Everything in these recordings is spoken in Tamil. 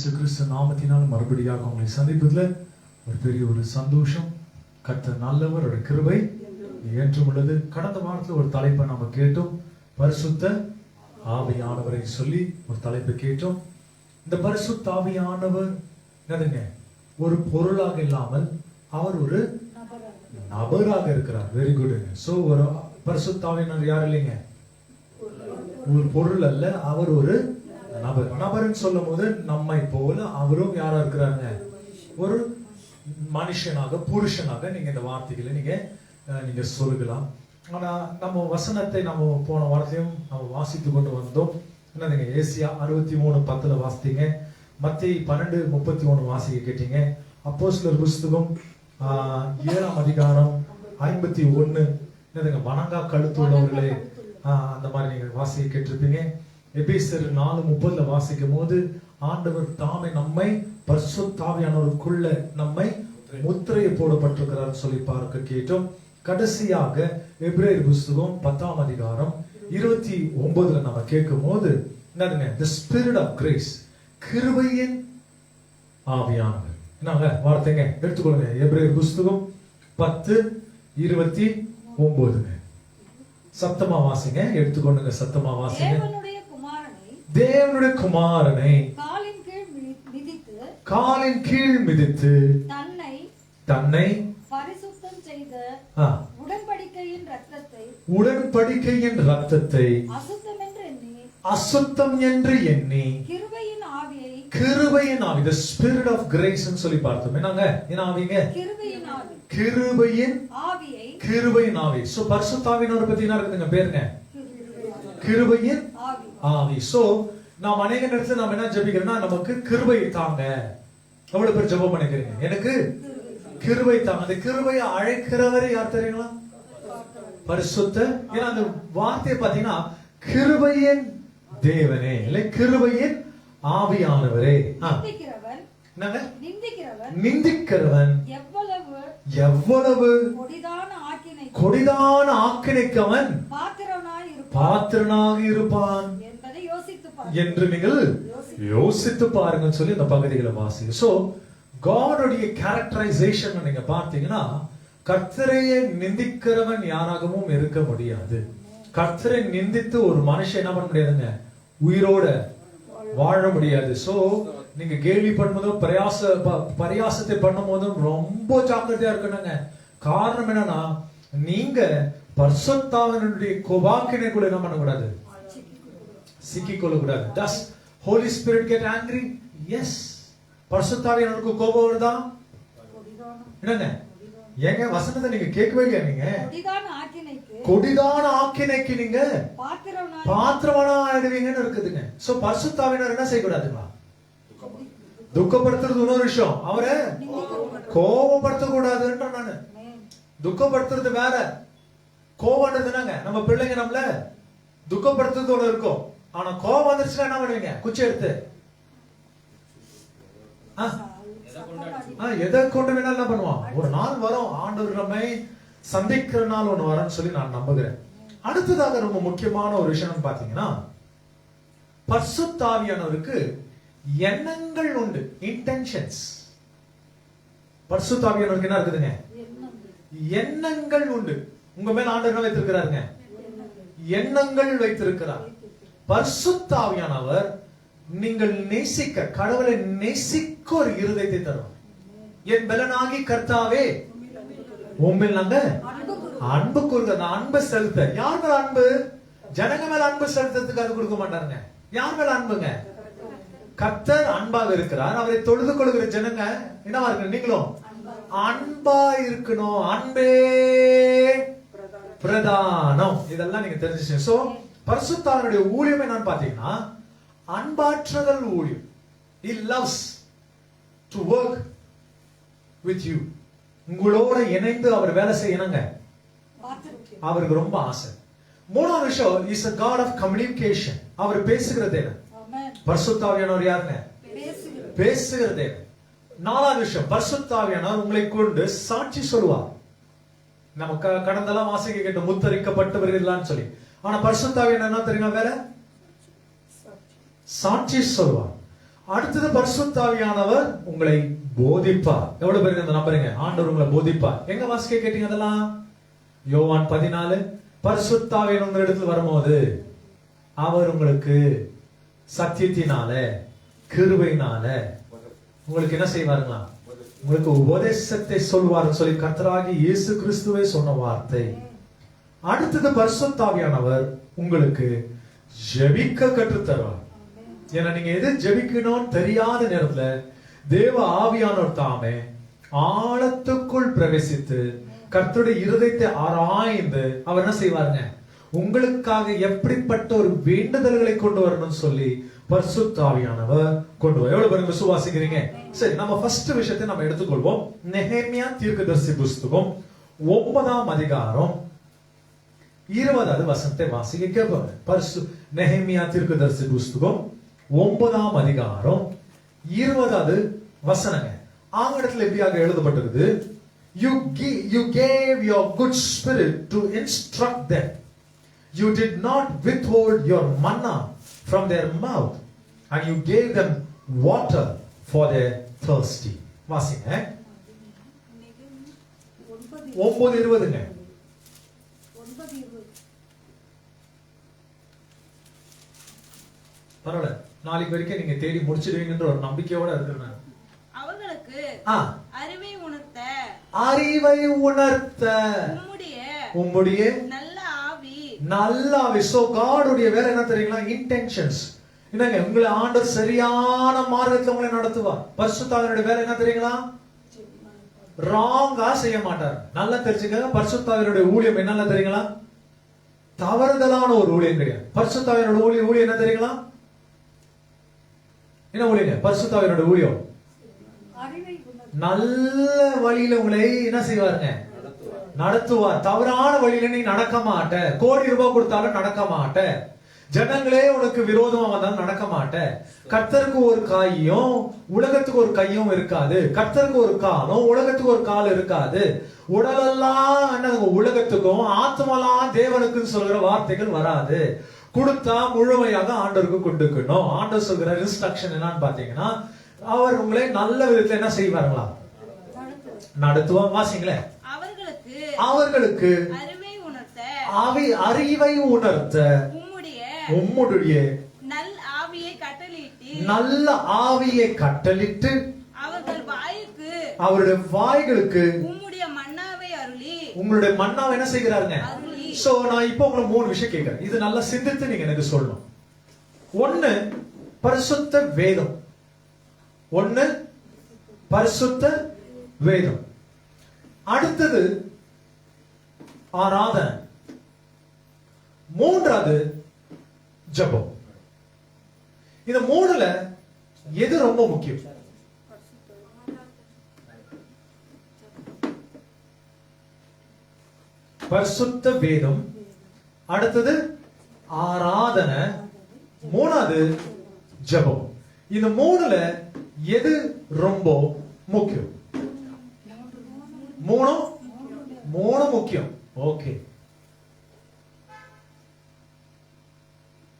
இயேசு கிறிஸ்து நாமத்தினால் மறுபடியாக உங்களை சந்திப்பதில் ஒரு பெரிய ஒரு சந்தோஷம். கர்த்தர் நல்லவர், ஒரு கிருபை என்றும் உள்ளது. கடந்த வாரத்தில் ஒரு தலைப்பை நம்ம கேட்டோம், பரிசுத்த ஆவியானவரை சொல்லி ஒரு தலைப்பை கேட்டோம். இந்த பரிசுத்த ஆவியானவர் என்னதுங்க, ஒரு பொருளாக இல்லாமல் அவர் ஒரு நபராக இருக்கிறார். Very good. சோ ஒரு பரிசுத்த ஆவியானவர் யார் இல்லைங்க, ஒரு பொருள் அல்ல, அவர் ஒரு நபர். நபர்னு சொல்லும் போது நம்மை போல அவரும் யாரா இருக்கிறாருங்க, ஒரு மனுஷனாக, புருஷனாக நீங்க இந்த வார்த்தைகளை நீங்க சொல்லலாம். ஆனா நம்ம வசனத்தை நம்ம போன வாரத்தையும் நம்ம வாசித்து கொண்டு வந்தோம். என்னதுங்க, ஏசியா 63:10 வாசித்தீங்க, மத்தேயு 12:31 வாசிக்க கேட்டீங்க, அப்போஸ்தலர் புஸ்தகம் 7ஆம் அதிகாரம் 51 என்னதுங்க, வணங்கா கழுத்து உள்ளவர்களே, அந்த மாதிரி நீங்க வாசிக்க கேட்டிருப்பீங்க. எபேசியர் 4:30 வாசிக்கும் போது ஆண்டவர் தாமே நம்மை பரிசுத்த ஆவியானவருக்குள்ள நம்மை முத்திரை போடப்பட்டிருக்கிறார் சொல்லி பார்க்க கேட்டோம். கடைசியாக எபிரேயர் புஸ்தகம் 10ஆம் அதிகாரம் 29 நம்ம கேட்கும் போது என்னதுங்க, the spirit of grace, கிருபையின் ஆவியானவர். என்னங்க வார்த்தைங்க எடுத்துக்கொள்ளுங்க, எபிரேயர் புஸ்தகம் 10:29 சத்தமா வாசிங்க, எடுத்துக்கொண்டுங்க, சத்தமா வாசிங்க. தேவனுடைய குமாரனை காலின் கீழ் மிதித்து தன்னை உடன்படிக்கையின் ரத்தத்தை அசுத்தம் என்று எண்ணி கிருபையின் ஆவி, the spirit of grace ன்னு சொல்லி பார்த்தோம். என்னங்க, என்ன ஆவிங்க, கிருபையின் ஆவி. சோ பரிசுத்த ஆவியானவரை பத்தி என்ன இருக்குதுங்க பேருங்க, கிருபையின் ஆவி. சோ நாம் அநேக நேரத்துல நாம என்ன ஜெபிக்கிறோம்னா, நமக்கு கிருபை தாங்க. எவ்வளவு பேர் ஜெபம் பண்ணிக்கிறீங்க, எனக்கு கிருபை தாங்க. அந்த கிருபையை அழைக்கிறவரே யார் தெரியுங்களா, பரிசுத்த. ஏன்னா அந்த வார்த்தையை பாத்தீங்கன்னா, கிருபையின் தேவனே, இல்லை கிருபையின் ஆவியானவரே. நிந்திக்கிறவன் எவ்வளவு கொடிதான ஆக்கினைக்கு அவன் பாத்திரனாக இருப்பான் என்று நீங்கள் யோசித்து பாருங்க சொல்லி அந்த பகுதிகளை வாசிங்க. சோ காடோடைய கேரக்டரைசேஷன் நீங்க பார்த்தீங்கன்னா, கர்த்தரையே நிந்திக்கிறவன் யாராகவும் இருக்க முடியாது. கர்த்தரை நிந்தித்து ஒரு மனுஷன் என்ன பண்ண முடியாதுங்க, உயிரோட வாழ முடியாது. சோ நீங்க கேள்வி பண்ணும்போதும் பரியாசத்தை பண்ணும் போதும் ரொம்ப ஜாக்கிரதையா இருக்கணுங்க. காரணம் என்னன்னா, நீங்க பரிசுத்தாவினுடைய கோபாக்கினைக்குள்ள என்ன பண்ணக்கூடாது, சிக்கிக் கொள்ளக்கூடாது. Does Holy Spirit get angry? Yes. பரிசுத்தாவியானவருக்கு கோபம் வருதா? என்னங்க, ஏங்க வசனத்தை நீங்க கேட்கவே இல்லையா? நீங்க கொடிதான ஆக்கினைக்கு நீங்க பாத்திரவானா ஆயிடுவீங்கன்னு இருக்குதுங்க. சோ பரிசுத்தாவியானவர் என்ன செய்யக்கூடாதுங்களா, துக்கப்படுத்துறது இன்னொரு விஷயம், அவரை கோபப்படுத்த கூடாதுன்ற. நானு துக்கப்படுத்துறது வேற, கோபம்ன்றது என்னங்க, நம்ம பிள்ளைங்க நம்மள துக்கப்படுத்துறதோட இருக்கும். ஆனா கோபம் வந்துருச்சுன்னா என்ன பண்ணுவீங்க, குச்சி எடுத்து எதை கொண்டு வேணாலும் என்ன பண்ணுவான். ஒரு நாள் வரும், ஆண்டவர் நம்மை சந்திக்கிற நாள் ஒண்ணு வரும்னு சொல்லி நான் நம்புகிறேன். அடுத்ததாக ரொம்ப முக்கியமான ஒரு விஷயம் பாத்தீங்கன்னா, பரிசுத்த ஆவியானவருக்கு எண்ணங்கள் உண்டு, இன்டென்ஷன்ஸ். பரிசுத்த ஆவியானவருக்கு என்ன இருக்குதுங்க, எண்ணங்கள் உண்டு. உங்க மேல ஆண்டவர் வைத்திருக்கிறாருங்க, எண்ணங்கள் வைத்திருக்கிறார். பரிசுத்த ஆவியானவர் நீங்கள் நேசிக்க, கடவுளை நேசிக்க ஒரு இருதயத்தை தரும். என் பலனாகி கர்த்தாவே உம்மில் நாங்க அன்பு கூறுங்க. அன்பு செலுத்த, யார் மேல அன்பு, ஜனங்க மேல அன்பு செலுத்துறதுக்கு அது கொடுக்க மாட்டாருங்க. யார் மேல அன்புங்க, கர்த்தர் அன்பாக இருக்கிறார். அவரை தொழுது கொள்கிற ஜனங்க என்னவா இருக்கு, நீங்களும் அன்பா இருக்கணும். அன்பே பிரதானம். இதெல்லாம் நீங்க தெரிஞ்சுச்சு. சோ பரிசுத்தாவினுடைய ஊழியம் என்னன்னு பாத்தீங்கன்னா, அன்பாற்றுதல் ஊழியம். He loves to work with you. உங்களோட இணைந்து அவர் வேலை செய்யணுங்க, அவருக்கு ரொம்ப ஆசை. மூணாவது விஷயம், is a God of communication. அவர் பேசுகிற தேவன். பரிசுத்தாவியானவர் யாருங்க, பேசுகிற தேவன். நாலாவது விஷயம், பரிசுத்தாவியானவர் உங்களை கொண்டு சாட்சி சொல்லுவார். நமக்கு கடந்தெல்லாம் வாசிக்க கேட்ட முத்தரிக்கப்பட்டவர்கள்லாம் சொல்லி. ஆனா பரிசுத்தாவியானவர் என்ன தெரியுமா வேலை, சாட்சி சொல்வார். அடுத்தது பரிசுத்த ஆவியானவர் உங்களை போதிப்பார். எவ்வளவு பேருக்கு இந்த நம்புறீங்க? ஆண்டவர் உங்களை போதிப்பார். எங்க வாசிக்க கேட்டீங்க அதெல்லாம்? யோவான் 14. பரிசுத்த ஆவியானவர் உங்க இடத்துல வரும்போது அவர் உங்களுக்கு சத்தியத்தினால கிருபையினால உங்களுக்கு என்ன செய்வாருங்களா? உங்களுக்கு உபதேசத்தை சொல்வார்னு சொல்லி கர்த்தராகி இயேசு கிறிஸ்துவே சொன்ன வார்த்தை. அடுத்தது பரிசுத்த ஆவியானவர் உங்களுக்கு ஜெபிக்க கற்றுத் தருவார். ஏன்னா நீங்க எது ஜெபிக்கணும்னு தெரியாத நேரத்துல தேவ ஆவியானவர் தாமே ஆழத்துக்குள் பிரவேசித்து கர்த்தருடைய இருதயத்தை ஆராய்ந்து அவர் என்ன செய்வாருங்க? உங்களுக்காக எப்படிப்பட்ட ஒரு வேண்டுதல்களை கொண்டு வரணும்னு சொல்லி பரிசுத்த ஆவியானவர் கொண்டு வர. எவ்வளவு பேருக்கு விசுவாசிக்கிறீங்க? சரி, நம்ம ஃபர்ஸ்ட் விஷயத்தை நம்ம எடுத்துக்கொள்வோம். நெகேமியா தீர்க்கதரிசி புஸ்தகம் 9ஆம் அதிகாரம் 20வது வசனத்தை வாசிக்க கேட்பாங்க. நெகேமியா தீர்க்கதரிசி புஸ்தகம் 9ஆம் அதிகாரம் 20வது வசனங்க. ஆங்கிலத்தில் எப்படியாக எழுதப்பட்டிருக்குது? You gave your good spirit to instruct them. You did not withhold your manna from their mouth, and you gave them water for their thirsty. வாசிங்க. 9:20ங்க. பரவாயில்ல, நாளைக்கு வரைக்கும் நீங்க தேடி முடிச்சிடுவீங்கன்ற ஒரு நம்பிக்கையோட இருக்கிறேன். அவர்களுக்கு அறிவை உணர்த்த உம்முடைய நல்ல ஆவி. சோ காடுடைய வேற என்ன தெரியுங்களா? இன்டென்ஷன்ஸ். என்னங்க, உங்களை ஆண்டவர் சரியான மார்க்கத்துல உங்களை நடத்துவார். பரிசுத்த ஆவியானவருடைய வேலை என்ன தெரியுங்களா? ராங்கா செய்ய மாட்டார். நல்லா தெரிஞ்சுக்கங்க, பரிசுத்த ஆவியானவருடைய ஊழியம் என்னென்ன தெரியுங்களா? தவறுதலான ஒரு ஊழியம் கிடையாது. பரிசுத்த ஆவியானவருடைய ஊழியம் என்ன தெரியுங்களா? என்ன ஊழியங்க? பரிசுத்த ஆவியானவருடைய ஊழியம் நல்ல வழியில உங்களை என்ன செய்வாருங்க? நடத்துவார். தவறான வழியில நீ நடக்க மாட்ட. கோடி ரூபாய் கொடுத்தாலும் நடக்க மாட்ட. ஜனங்களே உனக்கு விரோதமா வந்தாலும் நடக்க மாட்ட. கர்த்தருக்கு ஒரு கையும் உலகத்துக்கு ஒரு கையும் இருக்காது. கர்த்தருக்கு ஒரு காலும் உலகத்துக்கு ஒரு கால் இருக்காது. உடலெல்லாம் என்ன உலகத்துக்கும் ஆத்மலாம் தேவனுக்குன்னு சொல்கிற வார்த்தைகள் வராது. கொடுத்தா முழுமையாக ஆண்டவருக்கு கொடுக்கணும். ஆண்டவர் சொல்கிற இன்ஸ்ட்ரக்ஷன் என்னன்னு பாத்தீங்கன்னா, அவர் உங்களை நல்ல விதத்துல என்ன செய்வார்களா? நடத்துவார். வாசிங்களே. அவர்களுக்கு அறிவை உணர்த்த உம்முடைய நல்ல ஆவியை கட்டளிட்டு அவருடைய வாய்களுக்கு உங்களுடைய மன்னாவை என்ன செய்கிறாருங்க? சோ நான் இப்போ உங்களுக்கு 3 விஷயம் கேட்கிறேன். இது நல்லா சிந்தித்து நீங்க எனக்கு சொல்லணும். ஒன்னு பரிசுத்த வேதம். ஒன்னு பரிசுத்த வேதம். அடுத்தது ஆராதனை. மூன்றாவது ஜெபம். இந்த 3ல எது ரொம்ப முக்கியம்? பரிசுத்த வேதம், அடுத்தது ஆராதனை, மூணாவது ஜெபம். இந்த 3ல எது ரொம்ப முக்கியம்? மூணு முக்கியம். ஓகே,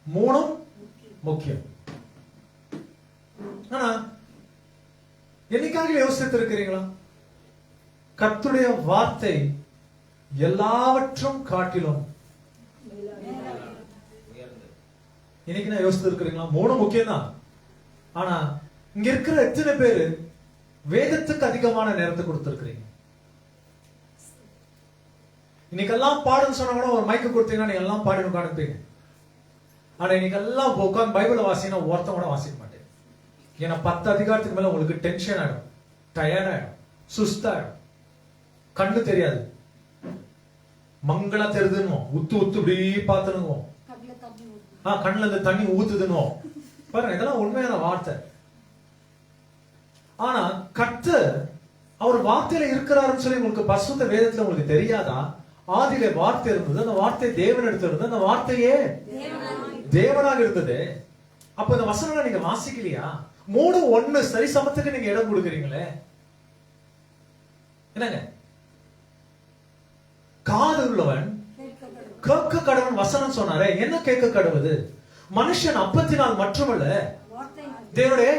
3 முக்கியம். ஆனா என்னைக்காக யோசித்து இருக்கிறீங்களா? கர்த்தருடைய வார்த்தை எல்லாவற்றும் காட்டிலும் இன்னைக்கு நான் யோசித்து இருக்கிறீங்களா? 3 முக்கியம் தான். ஆனா இங்க இருக்கிற எத்தனை பேரு வேதத்துக்கு அதிகமான நேரத்தை கொடுத்திருக்கிறீங்க? இன்னைக்கெல்லாம் பாடுன்னு சொன்னா கூட ஒரு மைக்கு கொடுத்தீங்கன்னா நீங்க எல்லாம் பாடி உட்காந்துப்பீங்க. ஆனா இன்னைக்கு எல்லாம் உட்காந்து பைபிளை வாசினா ஒருத்தம் கூட வாசிக்க மாட்டேன். ஏன்னா 10 அதிகாரத்துக்கு மேல உங்களுக்கு டென்ஷன் ஆயிடும், டயர்ட் ஆயிடும், சுஸ்தாயிடும், கண்ணு தெரியாது, மங்களா தெரிதுன்னு உத்து இப்படி பாத்துனுவோம். கண்ணுல இருந்து தண்ணி ஊத்துதுன்னு பாருங்க. இதெல்லாம் உண்மையான வார்த்தை. ஆனா கர்த்தர் அவர் வார்த்தையில இருக்கிறாருன்னு சொல்லி உங்களுக்கு பரிசுத்த வேதத்துல உங்களுக்கு தெரியாதா? ஆதியில வார்த்தை இருந்தது, அந்த வார்த்தை தேவன் எடுத்திருந்தது, அந்த வார்த்தையே தேவனாக இருந்தது. அப்ப இந்த வசனம் நீங்க வாசிக்கலையா? 3:1 சரி சமத்துக்கு நீங்க இடம் கொடுக்குறீங்களே. என்னங்க, காது உள்ளவன் கேட்க கடவன் வசனம் சொன்னாரே. என்ன கேட்க கடவுது? மனுஷன் அப்பத்தினால் மட்டுமல்ல தேவனுடைய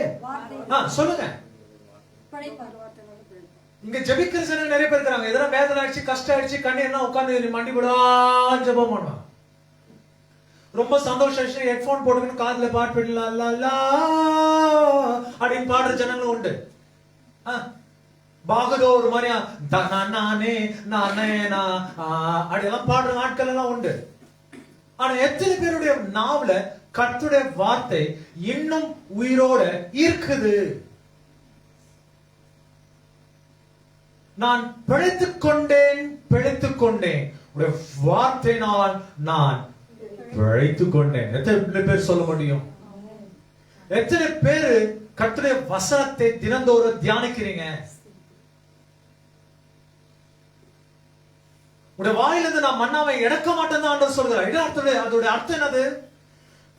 சொல்லுங்க. இங்க ஜெபிக்கிற ஜனங்க நிறைய பேர் இருக்காங்க. எதனா வேதனை ஆயிடுச்சு, கஷ்டம் ஆயிடுச்சு, கண்ணீர்னா உட்கார்ந்து மண்டி விடான்னு ஜெபம் பண்ணுவாங்க. ரொம்ப சந்தோஷம் ஆயிடுச்சு, ஹெட்போன் போட்டுக்கணும், காதுல பாட்டு அப்படின்னு பாடுற ஜனங்களும் உண்டு. பாகதோ ஒரு மாதிரியா நானே நானே அப்படியெல்லாம் பாடுற ஆட்கள் எல்லாம் உண்டு. ஆனா எத்தனை பேருடைய நாவல கர்த்தருடைய வார்த்தை இன்னும் உயிரோட இருக்குது? நான் பிழைத்துக் கொண்டேன் உடைய வார்த்தையினால் நான் பிழைத்துக் கொண்டேன். எத்தனை பேர் சொல்ல முடியும்? எத்தனை பேரு கர்த்தருடைய வசனத்தை தினந்தோறும் தியானிக்கிறீங்க? உடைய வாயிலிருந்து நான் மன்னாவை எடுக்க மாட்டேன் தான் ஆண்டவர் சொல்கிறார். இது அதோட அர்த்தம் என்னது?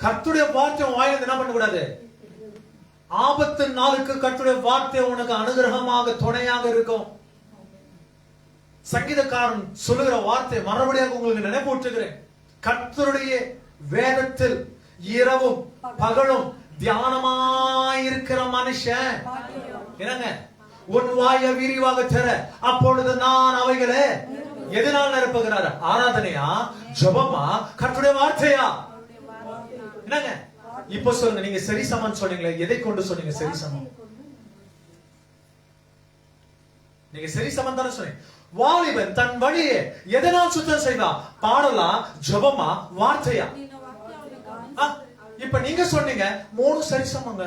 கர்த்தருடைய வார்த்தை வாயிலிருந்து என்ன பண்ண கூடாது? ஆபத்து நாளுக்கு கர்த்தருடைய வார்த்தை உனக்கு அனுகிரகமாக துணையாக இருக்கும். சங்கீதக்காரன் சொல்லுகிற வார்த்தை மறுபடியாக உங்களுக்கு நினைப்பூட்டுகிறேன். கர்த்தருடைய வேதத்தில் இரவும் பகலும் தியானமாயிருக்கிற மனுஷன் என்னங்க, உன் வாய விரிவாக தர, அப்பொழுது நான் அவைகளை எதனால் நிரப்புகிறார்? ஆராதனையா, ஜெபமா, கர்த்தருடைய வார்த்தையா? என்னங்க இப்ப சொல்லுங்க. நீங்க சரி சமன் சொன்னீங்களே, எதை கொண்டு சொன்னீங்க? சரி சமம். நீங்க சரி சமன் தானே சொன்னீங்க. வாலிபன் தன் வழியை எதனால் சுத்தம் செய்தா? பாடலா, ஜெபமா, வார்த்தையா? இப்ப நீங்க சொன்னீங்க 3 சரி சமங்க.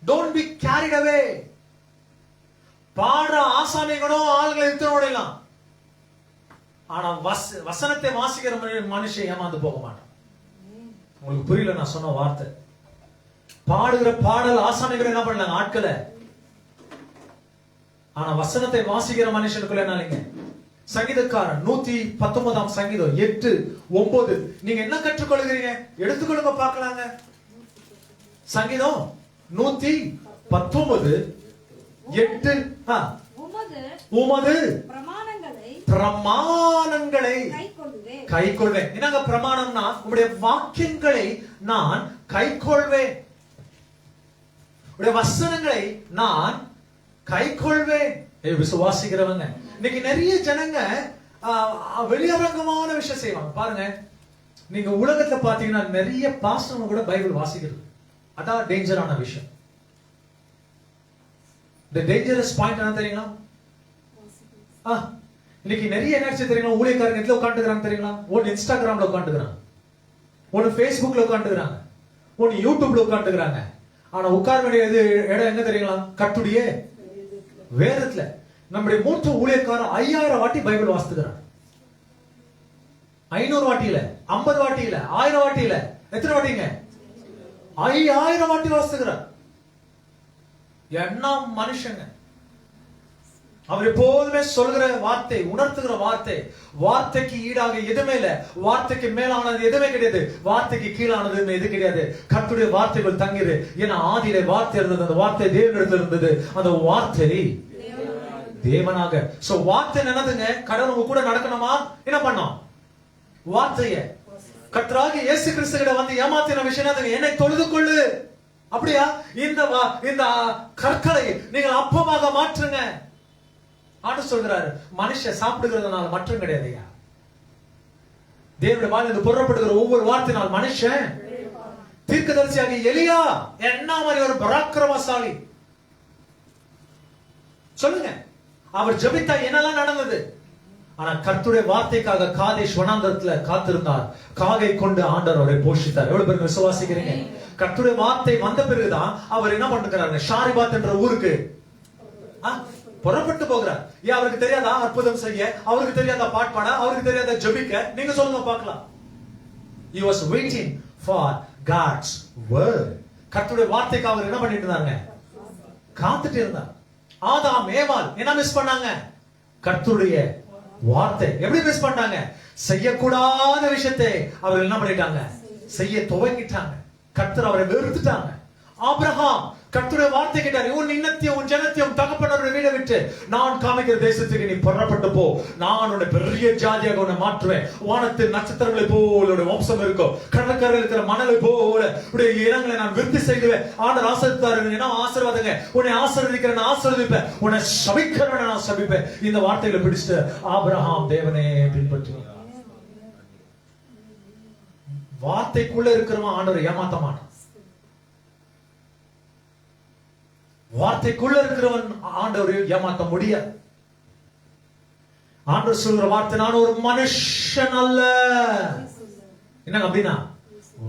Don't be carried away. பாடுற ஆசாமிகளும் ஆளுங்களை இழுத்துடலாம். ஆனா வசனத்தை வாசிக்கிற மனுஷன் ஏமாந்து போக மாட்டான். உங்களுக்கு புரியல நான் சொன்ன வார்த்தை? பாடுகிற பாடல் ஆசாமிகள் என்ன பண்ணலாங்க? ஆட்களை. ஆனா வசனத்தை வாசிக்கிற மனுஷனுக்குள்ள என்ன இல்லைங்க? சங்கீதக்காரன் 119 சங்கீதம் 8, 9 நீங்க என்ன கற்றுக்கொள்கிறீங்க? எடுத்துக்கொள்ளுங்க பார்க்கலாங்க. சங்கீதம் 119 8 உமது பிரமாணங்களை கைக்கொள்வேன். என்னங்க பிரமாணம்னா? உங்களுடைய வாக்கியங்களை நான் கைக்கொள்வேன், உடைய வசனங்களை நான் கைக்கொள்வேன். விசுவாசிக்கிறவங்க இன்னைக்கு நிறைய ஜனங்க வெளியரங்கமான விஷயம் செய்வாங்க. பாருங்க, நீங்க உலகத்துல பாத்தீங்கன்னா நிறைய பாஸ்டர்ங்க கூட பைபிள் வாசிக்கிறது. அதான் டேஞ்சரான விஷயம். The dangerous point என்ன தெரியுங்களா? இன்னைக்கு நிறைய என்ன தெரியுங்களா? ஊழியக்காரங்க எதுல உட்காந்துக்கிறாங்க தெரியுங்களா? ஒன்னு இன்ஸ்டாகிராம்ல உட்காந்துக்கிறாங்க, ஒன்னு ஃபேஸ்புக்ல உட்காந்துக்கிறாங்க, ஒன்னு யூடியூப்ல உட்காந்துக்கிறாங்க. ஆனா உட்கார வேண்டிய இடம் எங்க தெரியுங்களா? கர்த்தருடைய வேதத்துல. நம்முடைய மூத்த ஊழியக்காரர் 5000 வாட்டி பைபிள் வாசித்துக்கிறார். 500 வாட்டி இல்ல, 50 வாட்டி இல்ல, 1000 வாட்டி இல்ல. எத்தனை வாட்டிங்க? 5000 வாட்டி வாசித்துக்கிறார். என்ன மனுஷங்க! அவர் எப்போதுமே சொல்கிற வார்த்தை, உணர்த்துகிற வார்த்தை, வார்த்தைக்கு ஈடாக எதுவுமே இல்ல, வார்த்தைக்கு மேலானது எதுவுமே கிடையாது, வார்த்தைக்கு கீழானது எது கிடையாது. கர்த்தருடைய வார்த்தைகள் தங்கிரு. ஏன்னா ஆதியிலே வார்த்தை இருந்தது, அந்த வார்த்தை தேவனிடத்தில் இருந்தது, அந்த வார்த்தை தேவனாக. சோ வார்த்தை என்னதுங்க? கடவுள் உங்க கூட நடக்கணுமா? என்ன பண்ணோம்? வார்த்தைய கர்த்தராகிய இயேசு கிறிஸ்து கிட்ட வந்து ஏமாத்தின விஷயம் என்னதுங்க? என்னை தொழுது கொள்ளு. அப்படியா? இந்த கற்களை நீங்கள் அப்பமாக மாற்றுங்க. ஆண்டு சொல்கிறாரு, மனுஷன் சாப்பிடுகிறதுனால மற்றும் கிடையாதுயா. தேவனுடைய வாயிலிருந்து புறப்படுகிற ஒவ்வொரு வார்த்தையினால் மனுஷன். தீர்க்கதரிசியாக எலியா என்ன மாதிரி ஒரு பராக்கிரமசாலி சொல்லுங்க. அவர் ஜெபித்தா என்னெல்லாம் நடந்தது? ஆனா கர்த்தருடைய வார்த்தைக்காக காதேஷ் வனாந்தரத்துல காத்திருந்தார். காகை கொண்டு ஆண்டவர் அவரை போஷித்தார். எவ்வளவு பேர் விசுவாசிக்கிறீங்க? கர்த்தருடைய வார்த்தை வந்த பிறகுதான் அவர் என்ன பண்ணுறாரு? ஷாரிபாத் என்ற ஊருக்கு புறப்பட்டு போகிறார். ஏன் அவருக்கு தெரியாதா அற்புதம் செய்ய? அவருக்கு தெரியாதா பாட்டு பாட? அவருக்கு தெரியாதா ஜெபிக்க? நீங்க சொல்லுங்க பார்க்கலாம். He was waiting for God's word. கர்த்தருடைய வார்த்தைக்கு அவர் என்ன பண்ணிட்டு இருந்தாங்க? காத்துட்டு இருந்தார். ஆதாம் ஏவாள் என்ன மிஸ் பண்ணாங்க? கர்த்தருடைய வார்த்தை. எப்படி மிஸ் பண்ணாங்க? செய்யக்கூடாத விஷயத்தை அவர்கள் என்ன பண்ணிட்டாங்க? செய்ய துவங்கிட்டாங்க. கர்த்தர் அவரை வெறுத்துட்டாங்க. ஆபிரகாம் கர்த்தருடைய வார்த்தை கேட்டார், உன் இன்னத்தையும் உன் ஜனத்தையும் தகப்பனருடைய வீடை விட்டு நான் காமிக்கிற தேசத்துக்கு நீ புறப்பட்டு போ. நான் உன்னை பெரிய ஜாதியாக உன்னை மாற்றுவேன். வானத்து நட்சத்திரங்களை போல உடைய வம்சம் இருக்கும். கடற்கரையில் இருக்கிற மணலை போல உடைய இனங்களை நான் விருத்தி செய்வேன். ஆண்டவர் ஆசீர்வதித்தார். என்ன ஆசீர்வாதங்க? உன்னை ஆசீர்வதிக்கிறேன், ஆசீர்வதிப்பேன். உன்னை சபிக்கிறேன், நான் சபிப்பேன். இந்த வார்த்தைகளை பிடிச்சிட்டு ஆபிரகாம் தேவனே பின்பற்றுவார். வார்த்தைக்குள்ள இருக்கிறவன் ஆண்டவரை ஏமாத்த மாட்டான். வார்த்தைக்குள்ள இருக்கிறவன் ஆண்டவரை ஏமாத்த முடியாது. ஆண்டவர் சொல்ற வார்த்தை, நான் ஒரு மனுஷன் அல்ல. என்ன அப்படின்னா,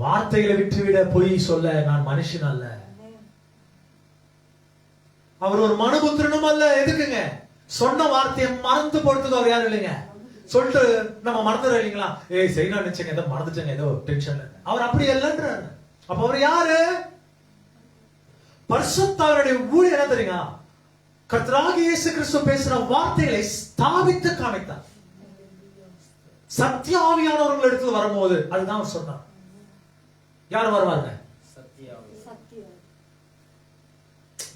வார்த்தைகளை விட்டுவிட பொய் சொல்ல நான் மனுஷன் அல்ல. அவர் ஒரு மனுபுத்திரனும் அல்ல. எதுக்குங்க? சொன்ன வார்த்தையை மறந்து போறதுக்கு அவர் யாரும் இல்லைங்க. சொல்லிட்டு நம்ம மறந்துடுறோம் இல்லைங்களா? ஏய் செய்யணும் நினைச்சேங்க, ஏதோ மறந்துட்டேங்க, ஏதோ டென்ஷன்ல. அவர் அப்படி இல்லைன்றாரு. அப்ப அவர் யாரு? பரிசுத்தவருடைய ஊழியம் என்ன தெரியுங்க? கர்த்தராகிய இயேசு கிறிஸ்து பேசுற வார்த்தைகளை ஸ்தாபித்து காமித்தார். சத்திய ஆவியானவர்கள் இடத்துல வரும்போது அதுதான் அவர் சொன்னார். யார் வருவாங்க?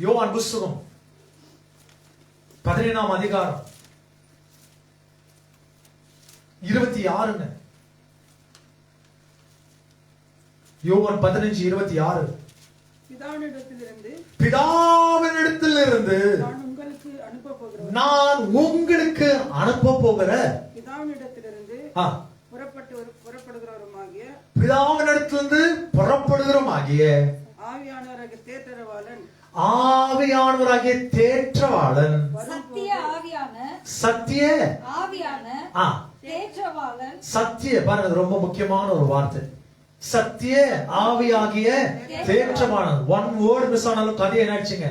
யோவான் புஸ்தகம் 17ஆம் அதிகாரம் 26. யோவான் 15:26. பிதாவினிடத்திலிருந்து நான் உங்களுக்கு அனுப்ப போகிற பிதாவினிடத்திலிருந்து புறப்படுகிறோமாகிய ஆவியானவராகிய தேற்றவாளன் சத்திய சத்திய பாருங்க, ரொம்ப முக்கியமான ஒரு வார்த்தை. சத்திய ஆவியாகிய தேற்றவாளன். ஒன் வேர்ட் மிஸ் ஆனாலும் கதையை என்னாச்சுங்க.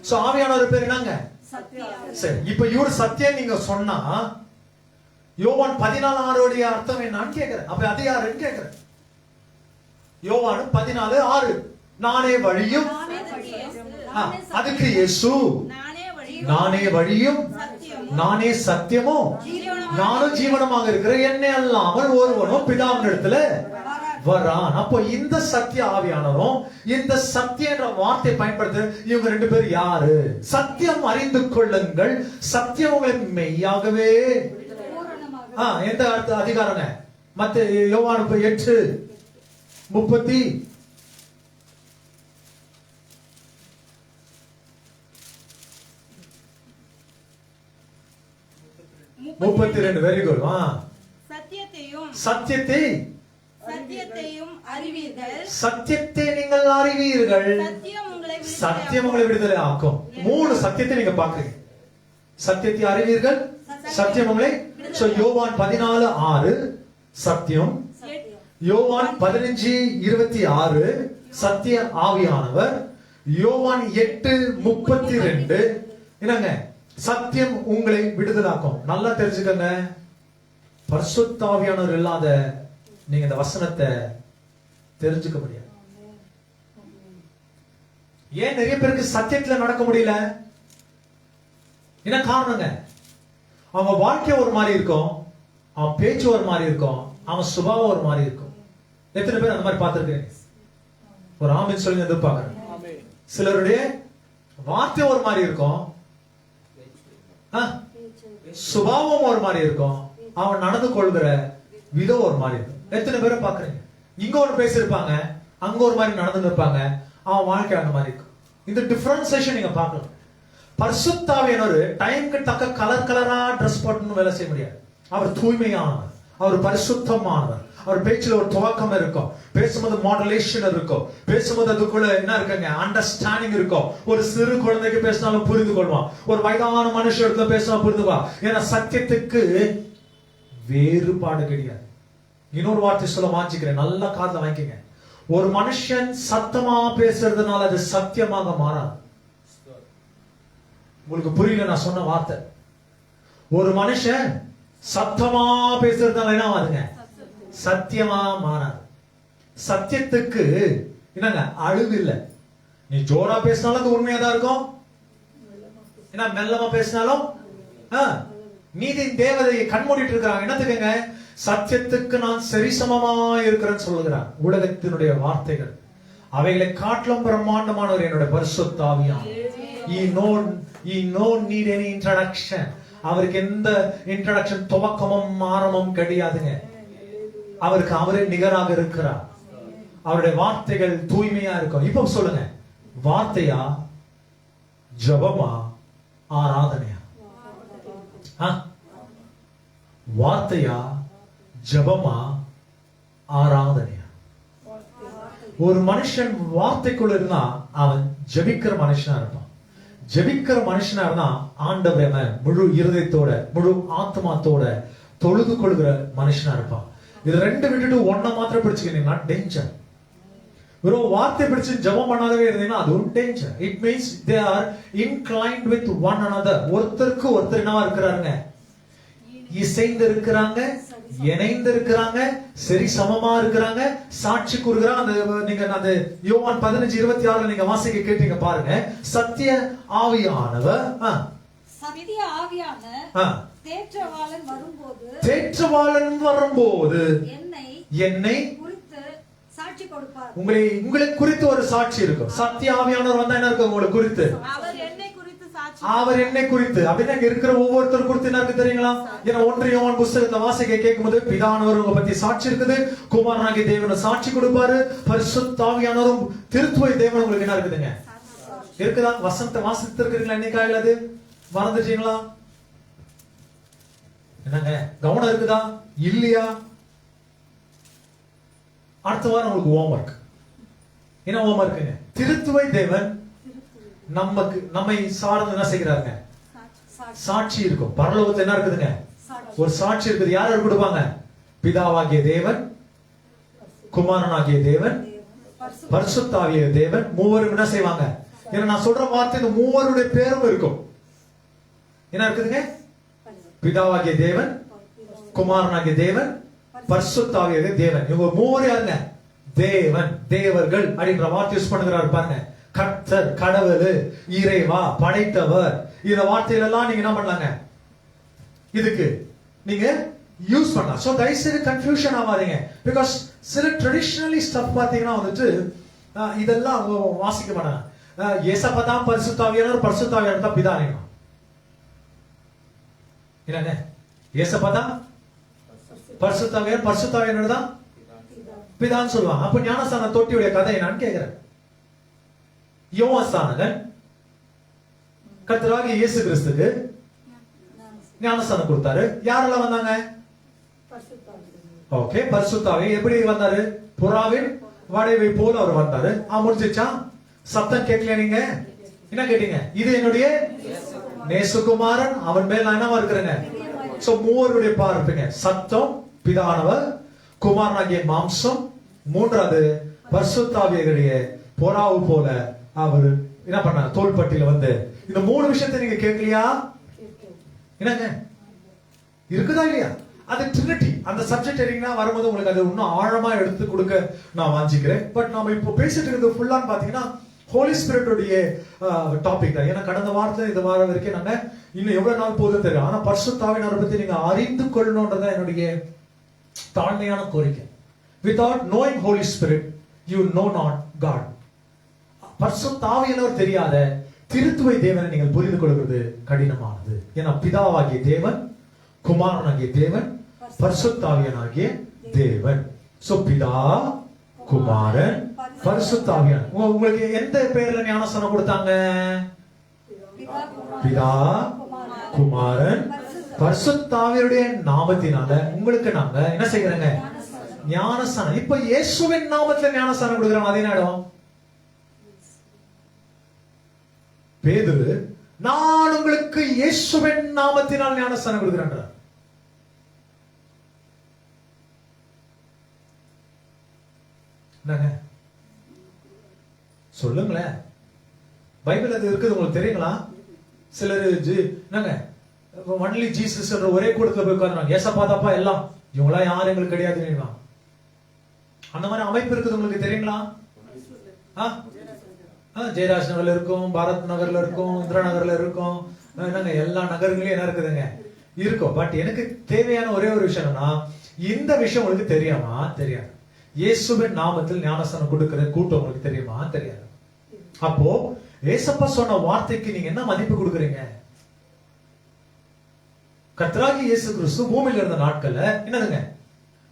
சோ ஆவியானவர் பேர் என்னங்க? சரி, இப்ப இவர் சத்தியம் நீங்க சொன்னா யோவான் 14:6 அர்த்தம் என்னன்னு கேக்குறேன். அப்ப அது யாருன்னு கேக்குறேன். யோவான் 14:6 நானே வழியும், அதுக்கு இயேசு நானே வழியும் நானே சத்தியமும் நானும் ஜீவனமாக இருக்கிற என்னை அல்லாமல் ஒருவனும் பிதாவினிடத்துல வரான். அப்போ இந்த சத்திய ஆவியானவரும் இந்த சத்திய என்ற வார்த்தை பயன்படுத்த இவங்க ரெண்டு பேர் யாரு? சத்தியம் அறிந்து கொள்ளுங்கள், சத்தியம் உங்களை மெய்யாகவே. எந்த அதிகாரங்க? மத்த யோவான் 8:32. Very good. சத்தியத்தையும் அறிவீர்கள், சத்தியத்தை நீங்கள் அறிவீர்கள், சத்தியம் உங்களை விடுதலை ஆக்கும். 3 சத்தியத்தை நீங்க பாக்குறீங்க. சத்தியத்தை அறிவீர்கள், சத்தியம் உங்களை. யோவான் 14:6 சத்தியம், யோவான் 15:26 சத்திய ஆவியானவர், யோவான் 8:32 என்னங்க? சத்தியம் உங்களை விடுதலாக்கும். நல்லா தெரிஞ்சுக்கங்க, பரிசுத்த ஆவியானவர் இல்லாத நீங்க இந்த வசனத்தை தெரிஞ்சுக்க முடியாது. ஏன் நிறைய பேருக்கு சத்தியத்துல நடக்க முடியல? என்ன காரணங்க? அவன் வாழ்க்கை ஒரு மாதிரி இருக்கும், அவன் பேச்சு ஒரு மாதிரி இருக்கும், அவன் சுபாவம் ஒரு மாதிரி இருக்கும். எத்தனை பேர் அந்த மாதிரி பார்த்திருக்கீங்க? ஒரு ஆமீன் சொல்லி எதிர்பார்க்கிறேன். சிலருடைய வார்த்தை ஒரு மாதிரி இருக்கும், சுபாவம் ஒரு மாதிரி இருக்கும், அவன் நடந்து கொள்கிற விதம் ஒரு மாதிரி இருக்கும். எத்தனை பேரை பாக்குறீங்க? இங்க ஒரு பேசிருப்பாங்க, அங்க ஒரு மாதிரி நடந்து இருப்பாங்க, அவன் வாழ்க்கை அந்த மாதிரி இருக்கும். இந்த டிஃபரன்சியேஷன் நீங்க பார்க்கலாம். பரிசுத்தாவியானவர் டைம்க்கு தக்க கலர் கலரா ட்ரெஸ் போட்டு வேலை செய்ய முடியாது. அவர் தூய்மையானவர், அவர் பரிசுத்தமானவர். அவர் பேச்சுல ஒரு துவக்கம் இருக்கும், பேசும்போது மாடுலேஷன் இருக்கும், பேசும்போது அதுக்குள்ள என்ன இருக்குங்க? அண்டர்ஸ்டாண்டிங் இருக்கும். ஒரு சிறு குழந்தைக்கு பேசினாலும் புரிந்து கொள்வான், ஒரு வயதான மனுஷன் இடத்துல பேசினாலும் புரிந்துவான். ஏன்னா சத்தியத்துக்கு வேறுபாடு கிடையாது. இன்னொரு வார்த்தை சொல்ல வாஞ்சிக்கிறேன், நல்லா காதுல வாங்கிக்கங்க. ஒரு மனுஷன் சத்தமா பேசுறதுனால அது சத்தியமாக மாறாது. உங்களுக்கு புரியல நான் சொன்ன வார்த்தை? ஒரு மனுஷன் சத்தமா பேசுறதுனால என்ன ஆகுதுங்க? சத்தியமா மாறாது. சத்தியத்துக்கு என்னங்க? அழுது இல்ல. நீ ஜோரா பேசினாலும் அது உண்மையாதான் இருக்கும், என்ன மெல்லமா பேசினாலும். நீதி தேவதையை கண்மூடிட்டு இருக்கிறாங்க. என்னத்துக்குங்க? சத்தியத்துக்கு நான் சரிசமமா இருக்கிறேன்னு சொல்லுகிறான் உலகத்தினுடைய வார்த்தைகள். அவைகளை காட்டிலும் பிரம்மாண்டமானவர் என்னோட பரிசுத்த ஆவியானவர். He no need any introduction. அவருக்கு எந்த இன்ட்ரடக்ஷன் துவக்கமும் ஆரம்பமும் கிடையாதுங்க. அவருக்கு அவரே நிகராக இருக்கிறார். அவருடைய வார்த்தைகள் தூய்மையா இருக்கும். இப்ப சொல்லுங்க, வார்த்தையா ஜபமா ஆராதனையா? வார்த்தையா ஜபமா ஆராதனையா? ஒரு மனுஷன் வார்த்தைக்குள்ள இருந்தா அவன் ஜபிக்கிற மனுஷனா இருப்பான். ஜபிக்கிற மனுஷனா இருந்தா ஆண்டவரை முழு இருதயத்தோட முழு ஆத்மாத்தோட தொழுது கொள்கிற மனுஷனா இருப்பான். இது ரெண்டு விட்டுட்டு ஒன்ன மாத்திரம் பிடிச்சுக்கிட்டீங்கன்னா டேஞ்சர். வெறும் வார்த்தை பிடிச்சு ஜபம் பண்ணாதவே இருந்தீங்கன்னா அது ஒரு danger. It means they are inclined with one another. ஒருத்தருக்கு ஒருத்தர் என்னவா இருக்கிறாங்க? இசைந்து இருக்கிறாங்க, இணைந்து இருக்கிறாங்க, சரி சமமா இருக்கிறாங்க, சாட்சி கூறுகிறாங்க. நீங்க அந்த யோவான் 15:26 நீங்க வாசிக்க கேட்டீங்க பாருங்க. சத்திய ஆவியானவர் தேற்றவாளன் வரும்போது என்னை உங்களை குறித்து ஒரு சாட்சி இருக்கும். சத்திய ஆவியானவர் வந்தா என்ன இருக்கும் உங்களுக்கு குறித்து? அவர் என்னை குறித்து அப்படின்னா இருக்கிற ஒவ்வொருத்தர் குறித்து என்ன இருக்கு தெரியுங்களா? ஏன்னா 1 யோவான் புத்தகத்தை வாசிக்க கேட்கும்போது பிதானவர் உங்க பத்தி சாட்சி இருக்குது, குமாரனாகிய தேவன் சாட்சி கொடுப்பாரு, பரிசுத்த ஆவியானவரும் திருத்துவ தேவன் உங்களுக்கு என்ன இருக்குதுங்க இருக்குதா? வசந்த வாசித்து இருக்கிறீங்களா? என்னைக்காக அது மறந்துட்டீங்களா? என்னங்க கவனம் இருக்குதா இல்லையா? அடுத்த வாரம் உங்களுக்கு ஹோம்வொர்க். என்ன ஹோம்வொர்க்குங்க? திருத்துவை தேவன் நம்மை சார்ந்து என்ன செய்கிறாருங்க? சாட்சி இருக்கும். பரலோகத்துல என்ன இருக்குதுங்க? ஒரு சாட்சி இருக்குது. யார் கொடுப்பாங்க? பிதாவாகிய தேவன், குமாரனாகிய தேவன், பரிசுத்த ஆவிய தேவன் மூவரும் என்ன செய்வாங்க? ஏன்னா நான் சொல்ற வார்த்தை இந்த மூவருடைய பேரும் இருக்கும். என்ன இருக்குதுங்க? பிதாவாகிய தேவன், குமாரனாகிய தேவன், பரிசுத்த ஆவிய தேவன். இவங்க மூவரும் யாருங்க? தேவன், தேவர்கள் அப்படின்ற வார்த்தை யூஸ் பண்ணுகிறாரு பாருங்க. கர்த்தர், கடவுள், இறைவா, படைத்தவர். இந்த வார்த்தைகள் எல்லாம் நீங்க என்ன பண்ணலாங்க? இதுக்கு நீங்க யூஸ் பண்ணலாம். சோ தயவுசெய்து கன்ஃபியூஷன் ஆகாதீங்க. பிகாஸ் சில ட்ரெடிஷனலி ஸ்டஃப் பாத்தீங்கன்னா வந்துட்டு இதெல்லாம் வாசிக்க மாட்டாங்க. ஏசப்பா தான் பரிசுத்த ஆவியானவர், பரிசுத்த ஆவியானவர் தான் பிதா. என்னங்க ஏசப்பா தான் பரிசுத்த ஆவியானவர், பரிசுத்த ஆவியானவர் தான் பிதான்னு சொல்லுவாங்க. அப்ப ஞானஸ்தான தொட்டியுடைய கதை என்னன்னு கேக்குறேன். யோவான் கர்த்தராகிய இயேசு கிறிஸ்துக்கு ஞானஸ்தானம் கொடுத்தாரு. யாரெல்லாம் வந்தாங்க? ஓகே, பரிசுத்த ஆவி எப்படி வந்தாரு? புறாவின் வளைவை போல அவர் வந்தாரு. முடிஞ்சிச்சா? சத்தம் கேட்கல நீங்க? என்ன கேட்டீங்க? இது என்னுடைய நேசகுமாரன், அவன் மேல் நான் என்னவா இருக்கிறேங்க? சோ மூவருடைய பார்ப்பீங்க. சத்தம் பிதானவர், குமாரனாகிய மாம்சம், மூன்றாவது பரிசுத்த ஆவியுடைய புறாவு போல அவர் என்ன பண்ண தோள்பட்டியில வந்து. இந்த மூணு விஷயத்தை நீங்க கேட்கலையா? என்னங்க இருக்குதா இல்லையா? அது ட்ரினிட்டி. அந்த சப்ஜெக்ட் எடுத்தீங்கன்னா வரும்போது உங்களுக்கு அது இன்னும் ஆழமா எடுத்து கொடுக்க நான் வாஞ்சிக்கிறேன். பட் நாம இப்போ பேசிட்டு இருக்கிறது ஃபுல்லான்னு பாத்தீங்கன்னா ஹோலி ஸ்பிரிட்டுடைய டாபிக் தான். ஏன்னா கடந்த வாரத்துல இந்த வாரம் வரைக்கும் நாங்க இன்னும் எவ்வளவு நாள் போதும் தெரியும். ஆனா பரிசுத்த ஆவியானவரை பத்தி நீங்க அறிந்து கொள்ளணும்ன்றதான் என்னுடைய தாழ்மையான கோரிக்கை. Without knowing Holy Spirit, you know not God. பரிசுத்த ஆவியானவர் தெரியாத திருத்துவை தேவனை நீங்கள் புரிந்து கொள்வது கடினமானது. ஏன்னா பிதாவாகிய தேவன், குமாரனாகிய தேவன், பரிசுத்த ஆவியானாகிய தேவன். சோ பிதா, குமாரன், பரிசுத்த ஆவியான். உங்களுக்கு எந்த பெயர்ல ஞானஸ்தானம் கொடுத்தாங்க? பிதா, குமாரன், பரிசுத்த ஆவியுடைய நாமத்தினால உங்களுக்கு நாங்க என்ன செய்யறோங்க? ஞானஸ்தானம். இப்ப இயேசுவின் நாமத்துல ஞானஸ்தானம் கொடுக்கிறோம். அதே இடம் பேதுரு, நான் உங்களுக்கு இயேசுவின் நாமத்தினால் ஞானஸ்தானம் கொடுக்கிறேன். சொல்லுங்களேன், பைபிள் அது இருக்குது உங்களுக்கு தெரியுங்களா? சிலர் ஒன்லி ஜீசஸ் ஒரே கூடத்துல போய் உட்கார்ந்து ஏசப்பா தாப்பா எல்லாம், இவங்களா யாரும் எங்களுக்கு கிடையாது. அந்த மாதிரி அமைப்பு இருக்குது உங்களுக்கு தெரியுங்களா? ஜெயராஜ் நகர்ல இருக்கும், பாரத் நகர்ல இருக்கும், இந்திரா நகர்ல இருக்கும், எல்லா நகரங்களையும் என்ன இருக்குதுங்க இருக்கும். பட் எனக்கு தேவையான ஒரே ஒரு விஷயம்னா, இந்த விஷயம் உங்களுக்கு தெரியாமா? தெரியாது. இயேசுவின் நாமத்தில் ஞானஸ்நானம் கொடுக்கிற கூட்டம் உங்களுக்கு தெரியுமா? தெரியாது. அப்போ ஏசப்பா சொன்ன வார்த்தைக்கு நீங்க என்ன மதிப்பு கொடுக்குறீங்க? கர்த்தராகிய இயேசு கிறிஸ்து பூமியில இருந்த நாட்கள்ல என்னதுங்க?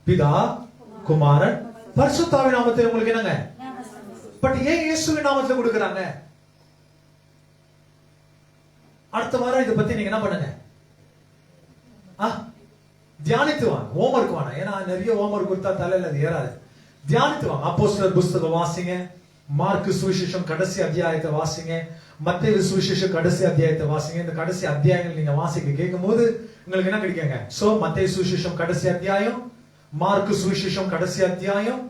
பிதா, குமாரன், பரிசுத்தாவின் நாமத்தில் உங்களுக்கு என்னங்க? பட் ஏன் இயேசுவின் நாமத்துல கொடுக்கறாங்க? அடுத்த வாரம் இதை பத்தி நீங்க என்ன பண்ணுங்க? தியானித்து வாங்க. ஹோம்வொர்க் வாங்க. ஏன்னா நிறைய ஹோம்வொர்க் கொடுத்தா தலையில அது ஏறாது. தியானித்து வாங்க. அப்போஸ்தலர் புஸ்தகம் வாசிங்க, மார்க்கு சுவிசேஷம் கடைசி அத்தியாயத்தை வாசிங்க, மத்தேயு சுவிசேஷம் கடைசி அத்தியாயத்தை வாசிங்க. இந்த கடைசி அத்தியாயங்கள் நீங்க வாசிக்க கேட்கும் போது உங்களுக்கு என்ன கிடைக்குங்க? சோ மத்தேயு சுவிசேஷம் கடைசி அத்தியாயம், மார்க்கு சுவிசேஷம் கடைசி அத்தியாயம்,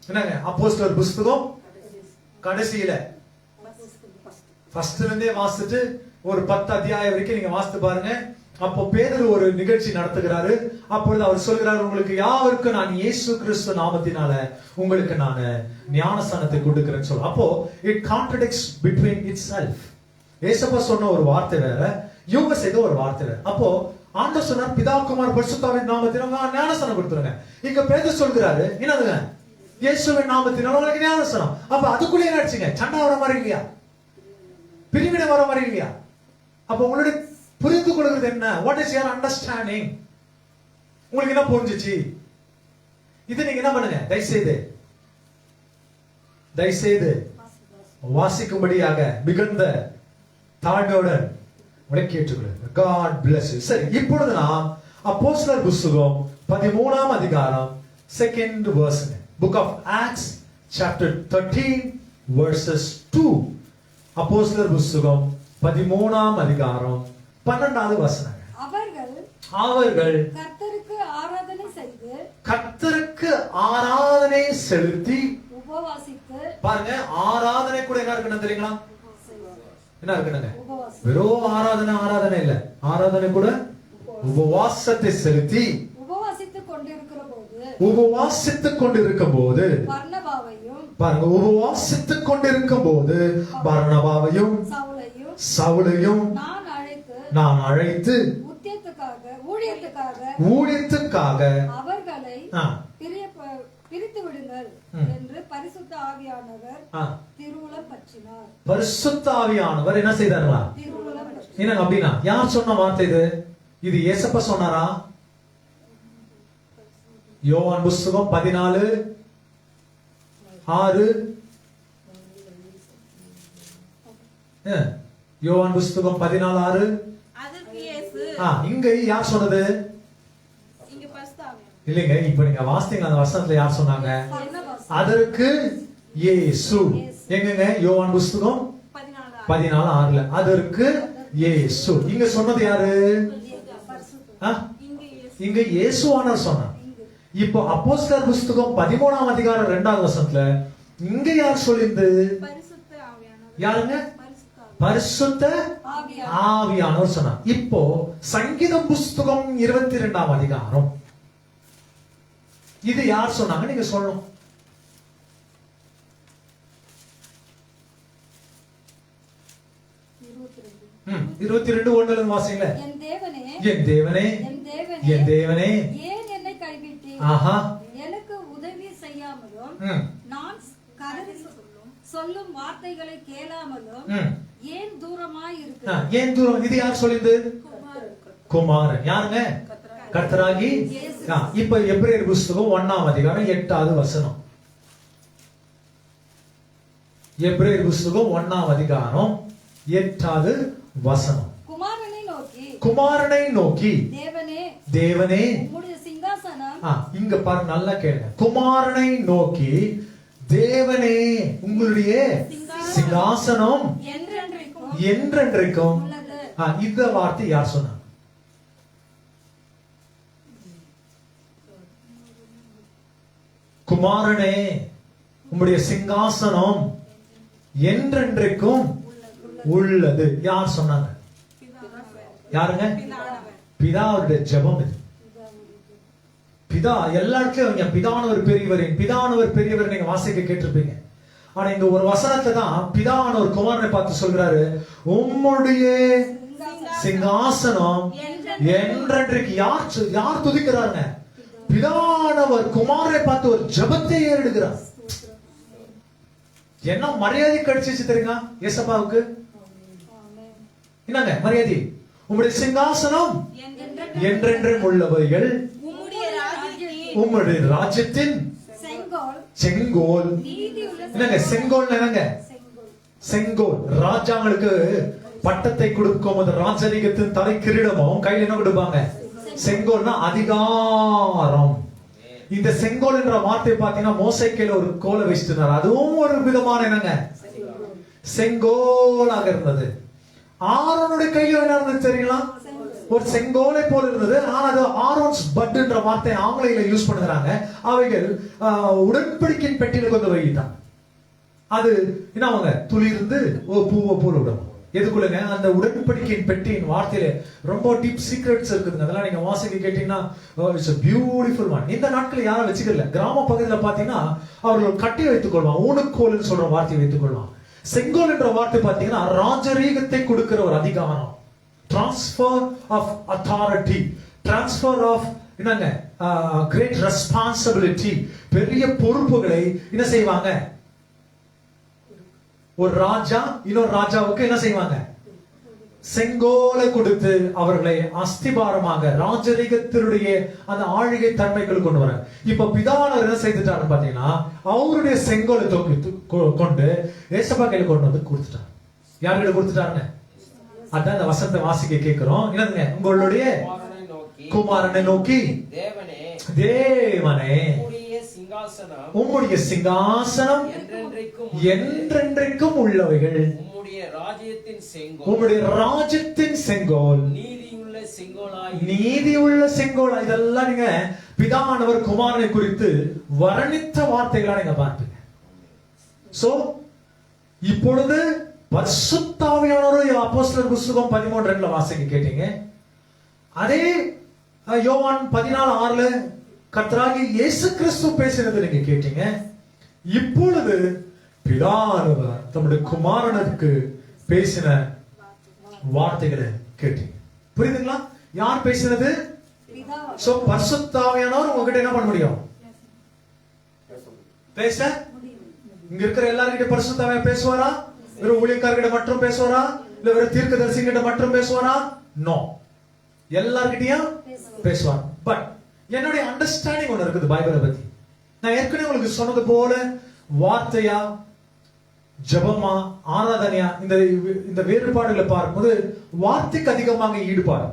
என்னங்க அப்போஸ்தலர் புஸ்தகம் கடைசியில ஃபர்ஸ்ட்ல இருந்தே வாசிட்டு ஒரு 10 அத்தியாயம் வரைக்கும் நீங்க வாசித்து பாருங்க. அப்போ பேதுரு ஒரு நிகழ்ச்சி நடத்துகிறாரு. அப்பொழுது அவர் சொல்கிறார், உங்களுக்கு யாவருக்கும் நான் இயேசு கிறிஸ்து நாமத்தினால உங்களுக்கு நான் ஞானஸ்நானத்தை கொடுக்கிறேன்னு சொல்ல. அப்போ இட் கான்ட்ரடிக்ட்ஸ் பிட்வீன் இட்செல்ஃப். ஏசப்பா சொன்ன ஒரு வார்த்தை வேற, இவங்க செய்த ஒரு வார்த்தை வேற. அப்போ ஆண்டவர் சொன்னார், பிதா குமார் பரிசுத்தாவின் நாமத்தினால ஞானஸ்நானம் கொடுத்துருங்க. இங்க பேதுரு சொல்கிறாரு, என்னதுங்க? இயேசுவின் நாமத்தினால உங்களுக்கு ஞானஸ்நானம். அப்ப அதுக்குள்ளே என்ன ஆச்சுங்க? சண்டை வர மாதிரி இல்லையா? பிரிவினை வர மாதிரி இல்லையா? அப்ப உங்களுடைய புரிந்து கொள்கிறது என்ன? What is your understanding? உங்களுக்கு என்ன புரிஞ்சிச்சு? இது நீங்க என்ன பண்ணுங்க? தயவுசெய்து வாசிக்கும்படியாக மிகுந்த தாழ்மையுடன் உங்களை கேட்டுக்கொள்ளுங்க. God bless you. சரி, இப்பொழுது நாம் அப்போஸ்தலர் புஸ்தகம் 13ஆம் அதிகாரம் 2nd verse, Book of Acts chapter 13 verses 2. அப்போஸ்தலர் புஸ்தகம் 13ஆம் அதிகாரம் 12வது வசனம். அவர்கள் கர்த்தருக்கு ஆராதனை செலுத்தி உபவாசித்து. பாருங்க, ஆராதனை கூட என்ன இருக்கணும் தெரியுங்களா? என்ன இருக்கணுங்க? வெறும் ஆராதனை இல்ல, ஆராதனை கூட உபவாசத்தை செலுத்தி உபவாசித்துக் கொண்டிருக்கும் போது பாருங்க, உபவாசித்துக் கொண்டிருக்கும் போது பர்னபாவையும் சவுலையும் நான் அழைத்து ஊழியத்துக்காக அவர்களை பிரித்து விடுங்கள் என்று பரிசுத்த ஆவியானவர் திருவுளம் பற்றினார். பரிசுத்த ஆவியானவர் என்ன செய்தார்களா? என்னங்க அப்படின்னா யார் சொன்ன வார்த்தை இது? இது ஏசப்பா சொன்னாரா? யோவான் புஸ்தகம் 14:6. யோவான் புஸ்தகம் 14:6. இங்க யார் சொன்னது? இல்லைங்க, இப்ப நீங்க வாசித்தீங்க அந்த வசனத்துல யார் சொன்னாங்க? அதற்கு இயேசு. எங்கங்க? யோவான் புஸ்தகம் 14:6. அதற்கு இயேசு. இங்க சொன்னது யாரு? இங்க இயேசுவானவர் சொன்னார். இப்போ அப்போஸ்தலர் புஸ்தகம் 13ஆம் அதிகாரம் 2வது வசனத்துல இங்க யார் சொல்லிருந்து? யாருங்க? பரிசுத்த ஆவியானவர் சொன்னார். இப்போ சங்கீதம் புஸ்தகம் 22ஆம் அதிகாரம், இது யார் சொன்னாங்க? நீங்க சொல்லணும். ம் 22:1 வாசிங்க. என் தேவனே என் தேவனே ஏன் என்னை கைவிட்டீர்? ஆஹா, எனக்கு உதவி செய்யாமலும் நான் சொல்லும் வார்த்தைகளை கேளாமலும் ஏன் தூரமாய் இருக்கு? ஏன் தூரம்? இது யார் சொல்லிது? குமாரன். யாருங்க? கர்த்தராகி. இப்ப எபிரேயர் புஸ்தகம் 1ஆம் அதிகாரம் 8வது வசனம். எபிரேயர் புஸ்தகம் 1ஆம் அதிகாரம் 8வது வசனம். குமாரனை நோக்கி தேவனே உம்முடைய சிங்காசனம். இங்க பாரு, நல்லா கேளுங்க. குமாரனை நோக்கி தேவனே உங்களுடைய சிங்காசனம் என்றென்றைக்கும். இந்த வார்த்தை யார் சொன்னாங்க? குமாரனே உம்முடைய சிங்காசனம் என்றென்றைக்கும் உள்ளது. யார் சொன்னாங்க? யாருங்க? பிதாவுடைய ஜெபம் இது. பிதா எல்லா இடத்துலயும் பிதானவர் பெரியவர், பிதானவர் பெரியவர் நீங்க வாசிக்க கேட்டிருப்பீங்க. ஆனா இந்த ஒரு வசனத்தை தான் பிதானவர் குமாரனை பார்த்து சொல்றாரு, உம்முடைய சிங்காசனம் என்றென்றைக்கு. யார் துதிக்கிறாருங்க? பிதானவர் குமாரனை பார்த்து ஒரு ஜெபத்தை ஏறெடுக்கிறார். என்ன மரியாதை கிடைச்சிச்சு தெரியுங்க ஏசப்பாவுக்கு? என்னங்க மரியாதை? உம்முடைய சிங்காசனம் என்றென்றும் உள்ளவைகள், உம்முடைய ராஜ்யத்தின் செங்கோல். என்னங்க செங்கோல்? என்னங்க செங்கோல்? ராஜாங்களுக்கு பட்டத்தை கொடுக்கும் போது ராஜரீகத்தின் தலை கிரீடமும் கையில் என்ன கொடுப்பாங்க? செங்கோல்னா அதிகாரம். இந்த செங்கோல் என்ற வார்த்தை பாத்தீங்கன்னா மோசைக்கையில ஒரு கோலை வச்சிருந்தார். அதுவும் ஒரு விதமான என்னங்க செங்கோலாக இருந்தது. ஆரோனுடைய கையில என்ன இருந்தது தெரியுங்களா? ஒரு செங்கோலை போல இருந்தது. ஆனா அது ஆரோன்ஸ் பட் என்ற வார்த்தை ஆங்கிலேயில யூஸ் பண்ணுறாங்க. அவைகள் உடன்படிக்கையின் பெட்டியில கொண்டு வைத்தான். அது என்ன அவங்க துளி இருந்து பூவை போல விடும். எதுக்குள்ளங்க? அந்த உடன்படிக்கையின் பெட்டியின் வார்த்தையில ரொம்ப டீப் சீக்ரெட்ஸ் இருக்குதுங்க. அதெல்லாம் நீங்க வாசிக்க கேட்டீங்கன்னா இட்ஸ் a beautiful one. இந்த நாட்கள் யாரும் வச்சுக்கல. கிராம பகுதியில் பாத்தீங்கன்னா அவர்கள் கட்டி வைத்துக் கொள்வான். ஊனுக்கோல் சொல்ற வார்த்தையை வைத்துக் கொள்வான். செங்கோல் என்ற வார்த்தை பாத்தீங்கன்னா ராஜரீகத்தை கொடுக்கிற ஒரு அதிகாரம். Transfer of authority, transfer of என்னங்க கிரேட் ரெஸ்பான்சிபிலிட்டி. பெரிய பொறுப்புகளை என்ன செய்வாங்க? ஒரு ராஜா இன்னொரு ராஜாவுக்கு என்ன செய்வாங்க? செங்கோலை கொடுத்து அவர்களை அஸ்திபாரமாக ராஜரீகத்தினுடைய அந்த ஆளுகை தன்மைகள் கொண்டு வர. இப்ப பிதானவர் என்ன செய்துட்டாரு பாத்தீங்கன்னா அவருடைய செங்கோலை கொண்டு ஏசப்பா கையில கொண்டு வந்து கொடுத்துட்டார். யார் கையில கொடுத்துட்டாருங்க? அதான் அந்த வசனத்தை வாசிக்க கேட்கிறோம். என்னதுங்க? உங்களுடைய குமாரனை நோக்கி தேவனே உம்முடைய சிங்காசனம் என்றென்றைக்கும் உள்ளவைகள், உம்முடைய ராஜ்யத்தின் செங்கோல் நீதியுள்ள செங்கோல். இதெல்லாம் நீங்க பிதானவர் குமாரனை குறித்து வர்ணித்த வார்த்தைகளா நீங்க பார்ப்பீங்க. சோ இப்பொழுது பரிசுத்த ஆவியானவர் அப்போஸ்தலர் புத்தகம் 13:2 வாசிக்க கேட்டீங்க. அதே யோவான் 14:6 கர்த்தராகிய இயேசு கிறிஸ்து பேசினது நீங்க கேட்டீங்க. இப்பொழுது பிதானவர் தம்முடைய குமாரனுக்கு பேசின வார்த்தைகளை கேட்டீங்க. புரியுதுங்களா? யார் பேசினது? சோ பரிசுத்த ஆவியானவர் உங்ககிட்ட என்ன பண்ண முடியும்? பேச. இங்க இருக்கிற எல்லார்கிட்ட பரிசுத்த ஆவியானவர் பேசுவாரா? வெறும் ஊழியக்காரர்கிட்ட மட்டும் பேசுவாரா? இல்ல வெறும் தீர்க்கதரிசிகிட்ட மட்டும் பேசுவாரா? நோ, எல்லார்கிட்டயும் பேசுவார். பட் என்னுடைய அண்டர்ஸ்டாண்டிங் ஒண்ணு இருக்குது பைபிளை பத்தி. நான் ஏற்கனவே உங்களுக்கு சொன்னது போல வார்த்தையா ஜபமா ஆராதனையா இந்த வேறுபாடுகளை பார்க்கும்போது வார்த்தைக்கு அதிகமாக ஈடுபாடு,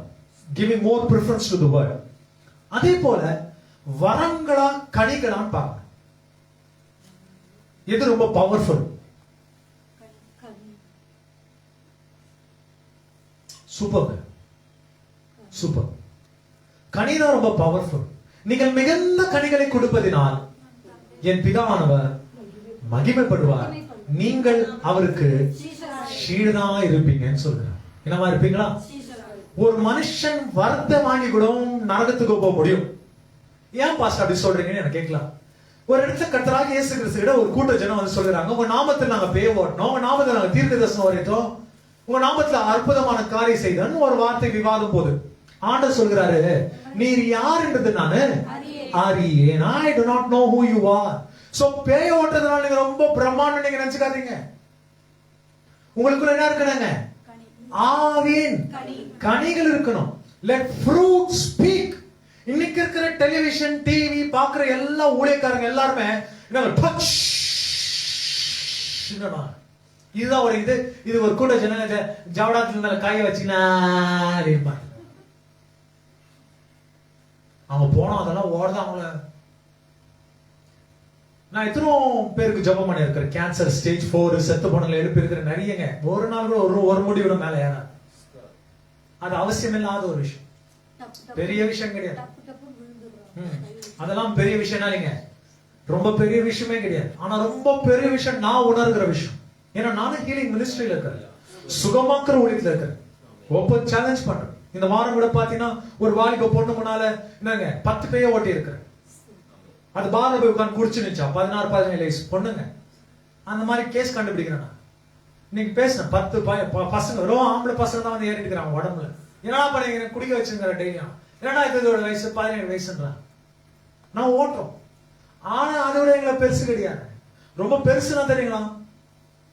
giving more preference to the word. அதே போல வரங்களா கனிகளான்னு பார்க்க எது ரொம்ப பவர்ஃபுல்? Super super. கனிதான் ரொம்ப பவர்ஃபுல். நீங்கள் மிகுந்த கனிகளை கொடுப்பதினால் என் பிதாவானவர் மகிமைப்படுவார், நீங்கள் அவருக்கு சீடனா இருப்பீங்கன்னு சொல்றார். என்னமா இருப்பீங்களா? ஒரு மனுஷன் வரத்தை வாங்கி கூட நரகத்துக்கு போக முடியும். ஏன் பாஸ்டர் அப்படி சொல்றீங்கன்னு எனக்கு கேட்கலாம். ஒரு இடத்துல கர்த்தராகிய இயேசு கிறிஸ்துவிட ஒரு கூட்ட ஜனம் வந்து சொல்றாங்க, உங்க நாமத்தில் நாங்க பேய் ஓட்டணும், உங்க நாமத்தில் நாங்க தீர்க்க தரிசனம் வரைத்தோம், உங்க நாமத்துல அற்புதமான காரியம் செய்தோம் ஒரு வார்த்தை விவாதம் போது ஆண்டவர் சொல்கிறாரு, நீர் யார் என்றது நானு அறியேன். I do not know who you are. So பேய் ஓட்டறதுனால நீங்க ரொம்ப பிரம்மாண்டம் நீங்க நினைச்சுக்காதீங்க. உங்களுக்குள்ள என்ன இருக்கணுங்க? ஆவின் கனிகள் இருக்கணும். let fruit speak. இன்னைக்கு இருக்கிற டெலிவிஷன் டிவி பாக்குற எல்லா ஊழியக்காரங்க எல்லாருமே இதுதான் ஒரு இது ஒரு கூட ஜனங்க ஜவடாத்துல மேல காய வச்சுனா இருப்பாங்க. அவங்க போனோம் அதெல்லாம் ஓடுதான் அவங்கள. நான் எத்தனோ பேருக்கு ஜபம் பண்ணி இருக்கிறேன். கேன்சர் ஸ்டேஜ் 4 செத்து போனவங்களை எழுப்பி இருக்கிற நிறையங்க. ஒரு நாள் கூட ஒரு முடிவோட மேல ஏன்னா அது அவசியம் இல்லாத ஒரு விஷயம், பெரிய விஷயம் கிடையாது. அதெல்லாம் பெரிய விஷயம் இல்லைங்க, ரொம்ப பெரிய விஷயமே கிடையாது. ஆனா ரொம்ப பெரிய விஷயம் நான் உணர்கிற விஷயம். ஏன்னா நானும் ஹீலிங் மினிஸ்ட்ரியில இருக்கிறேன், சுகமாக்குற ஊழியத்துல இருக்கிறேன், ஓப்பன் சேலஞ்ச் பண்றேன். இந்த வாரம் கூட பாத்தீங்கன்னா ஒரு வாலிப பொண்ணு முன்னால என்னங்க 10 பேய ஓட்டி இருக்கிறேன். அது பாரத போய் உட்காந்து குடிச்சு நிச்சா 16-17 வயசு பொண்ணுங்க. அந்த மாதிரி கேஸ் கண்டுபிடிக்கிறேன். நீங்க பேசுன 10 பசங்க வெறும் ஆம்பளை பசங்க தான் வந்து ஏறிட்டு இருக்கிறாங்க உடம்புல. என்னடா பண்ணீங்க? குடிக்க வச்சுங்கிற டெய்லியும். என்னடா இதோட வயசு 17 வயசுன்றான். நான் ஓட்டுறோம். ஆனா அதை விட எங்களை பெருசு கிடையாது. ரொம்ப பெருசுனா தெரியுங்களா?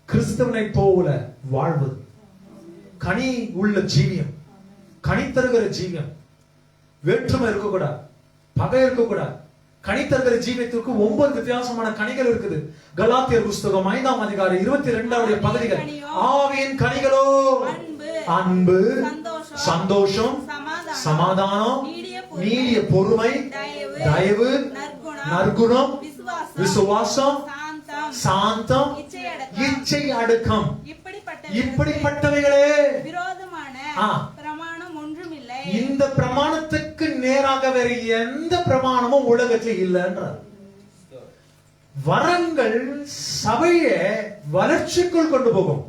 கிறிஸ்தவனை போல வாழ்வது, கனி உள்ள ஜீவியம், கனி தருகிற ஜீவியம். வேற்றுமை இருக்கக்கூடாது, பகை இருக்கக்கூடாது. கனி தருகிற ஜீவியத்திற்கு 9 வித்தியாசமான கனிகள் இருக்குது. கலாத்தியர் புஸ்தகம் 5ஆம் அதிகாரம் 22வது பகுதிகள். ஆவியின் கனிகளோ அன்பு, சந்தோஷம், சமாதானம், நீடிய பொறுமை, தயவு, நற்குணம், விசுவாசம், சாந்தம், இச்சை அடக்கம். இப்படிப்பட்டவைகளே பிரமாணம் ஒன்றுமில்லை. இந்த பிரமாணத்துக்கு நேராக வேறு எந்த பிரமாணமும் உலகத்தில் இல்லைன்றார். வரங்கள் சபையை வளர்ச்சிக்குள் கொண்டு போகும்.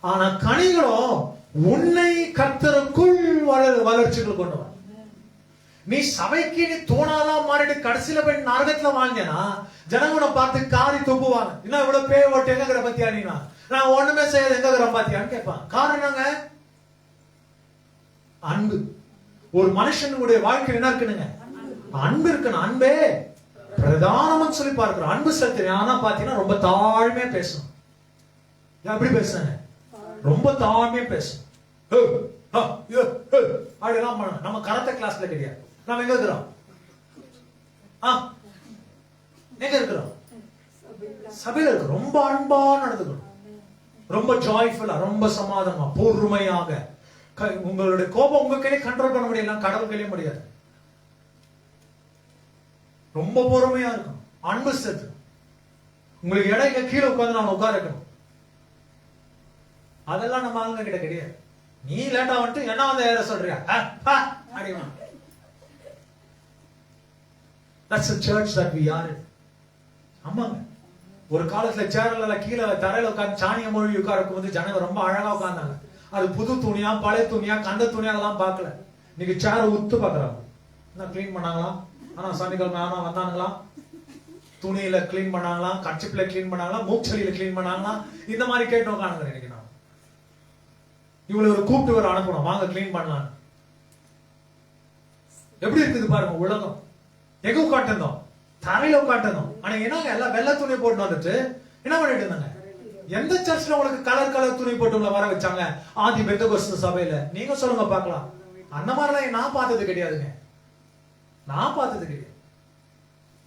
ஆனா கனிகளோ உன்னை கர்த்தருக்குள் வளர்ச்சிக்குள் கொண்டு வரும். நீ சபைக்கு நீ தோணாதான் மாறிட்டு கடைசியில போய் நரகத்துல வாழ்ந்தேனா ஜனங்களை பார்த்து காரி துப்புவாங்க. இன்னும் இவ்வளவு பேய் ஓட்டு எங்க பத்தியா நீனா, நான் ஒண்ணுமே செய்யாது எங்க பாத்தியான்னு கேட்பான். காரணம் என்னங்க? அன்பு. ஒரு மனுஷனுடைய வாழ்க்கை என்ன இருக்குனுங்க? அன்பு இருக்கணும். அன்பே பிரதானம்னு சொல்லி பார்க்கிறோம். அன்பு செலுத்து. ஆனா பாத்தீங்கன்னா ரொம்ப தாழ்மையா பேசணும். எப்படி பேசுறாங்க? ரொம்ப தாழ்மையா பேசணும். அப்படிலாம் பண்ணணும். நம்ம கராத்தே கிளாஸ்ல கிடையாது. நம்ம எங்க இருக்கிறோம்? எங்க இருக்கிறோம்? சபையில இருக்கு. ரொம்ப அன்பா நடந்துக்கணும், ரொம்ப ஜாய்ஃபுல்லா, ரொம்ப சமாதானமா, பொறுமையாக. உங்களுடைய கோபம் உங்க கையிலே கண்ட்ரோல் பண்ண முடியல, கடவுள் கையிலே முடியாது. ரொம்ப பொறுமையா இருக்கும், அன்பு சேர்த்து. உங்களுக்கு இடையில கீழே உட்கார்ந்து நான் உட்கார வைக்கணும். அதெல்லாம் நம்ம ஆளுங்க கிட்ட கிடையாது. நீ லேட்டா வந்துட்டு என்ன வந்து ஏற சொல்றியா அப்படிமா. That's the church that we are in. ஆமாங்க. ஒரு காலத்துல சேர்ல கீழே தரையில உட்கார்ந்து சாணிய மொழி உட்கார்க்கும் போது ஜனங்க ரொம்ப அழகா உட்கார்ந்தாங்க. அது புது துணியா பழைய துணியா கந்த துணியா எல்லாம் பார்க்கல. இன்னைக்கு சேர உத்து பாக்குறாங்க. என்ன கிளீன் பண்ணாங்களா? ஆனா சனிக்கிழமை ஆனா வந்தானுங்களா? துணியில கிளீன் பண்ணாங்களா? கச்சிப்பில கிளீன் பண்ணாங்களா? மூச்சலியில கிளீன் பண்ணாங்களா? இந்த மாதிரி கேட்டு உட்காந்துங்க. இன்னைக்கு நான் இவ்வளவு ஒரு கூப்பிட்டு வர அனுப்பணும், வாங்க கிளீன் பண்ணலாம். எப்படி இருக்குது பாருங்க உலகம். எங்க உட்காந்துருந்தோம்? தரையில உட்காந்துருந்தோம். ஆனா என்னங்க எல்லாம் வெள்ளை துணி போட்டு வந்துட்டு என்ன பண்ணிட்டு இருந்தாங்க? எந்த சர்ச்ல உங்களுக்கு கலர் துணி போட்டு உங்களை வர வச்சாங்க? ஆதி பெந்தகோஸ்து சபையில. நீங்க சொல்லுங்க பாக்கலாம். அந்த மாதிரிலாம் நான் பார்த்தது கிடையாதுங்க. நான் பார்த்தது கிடையாது.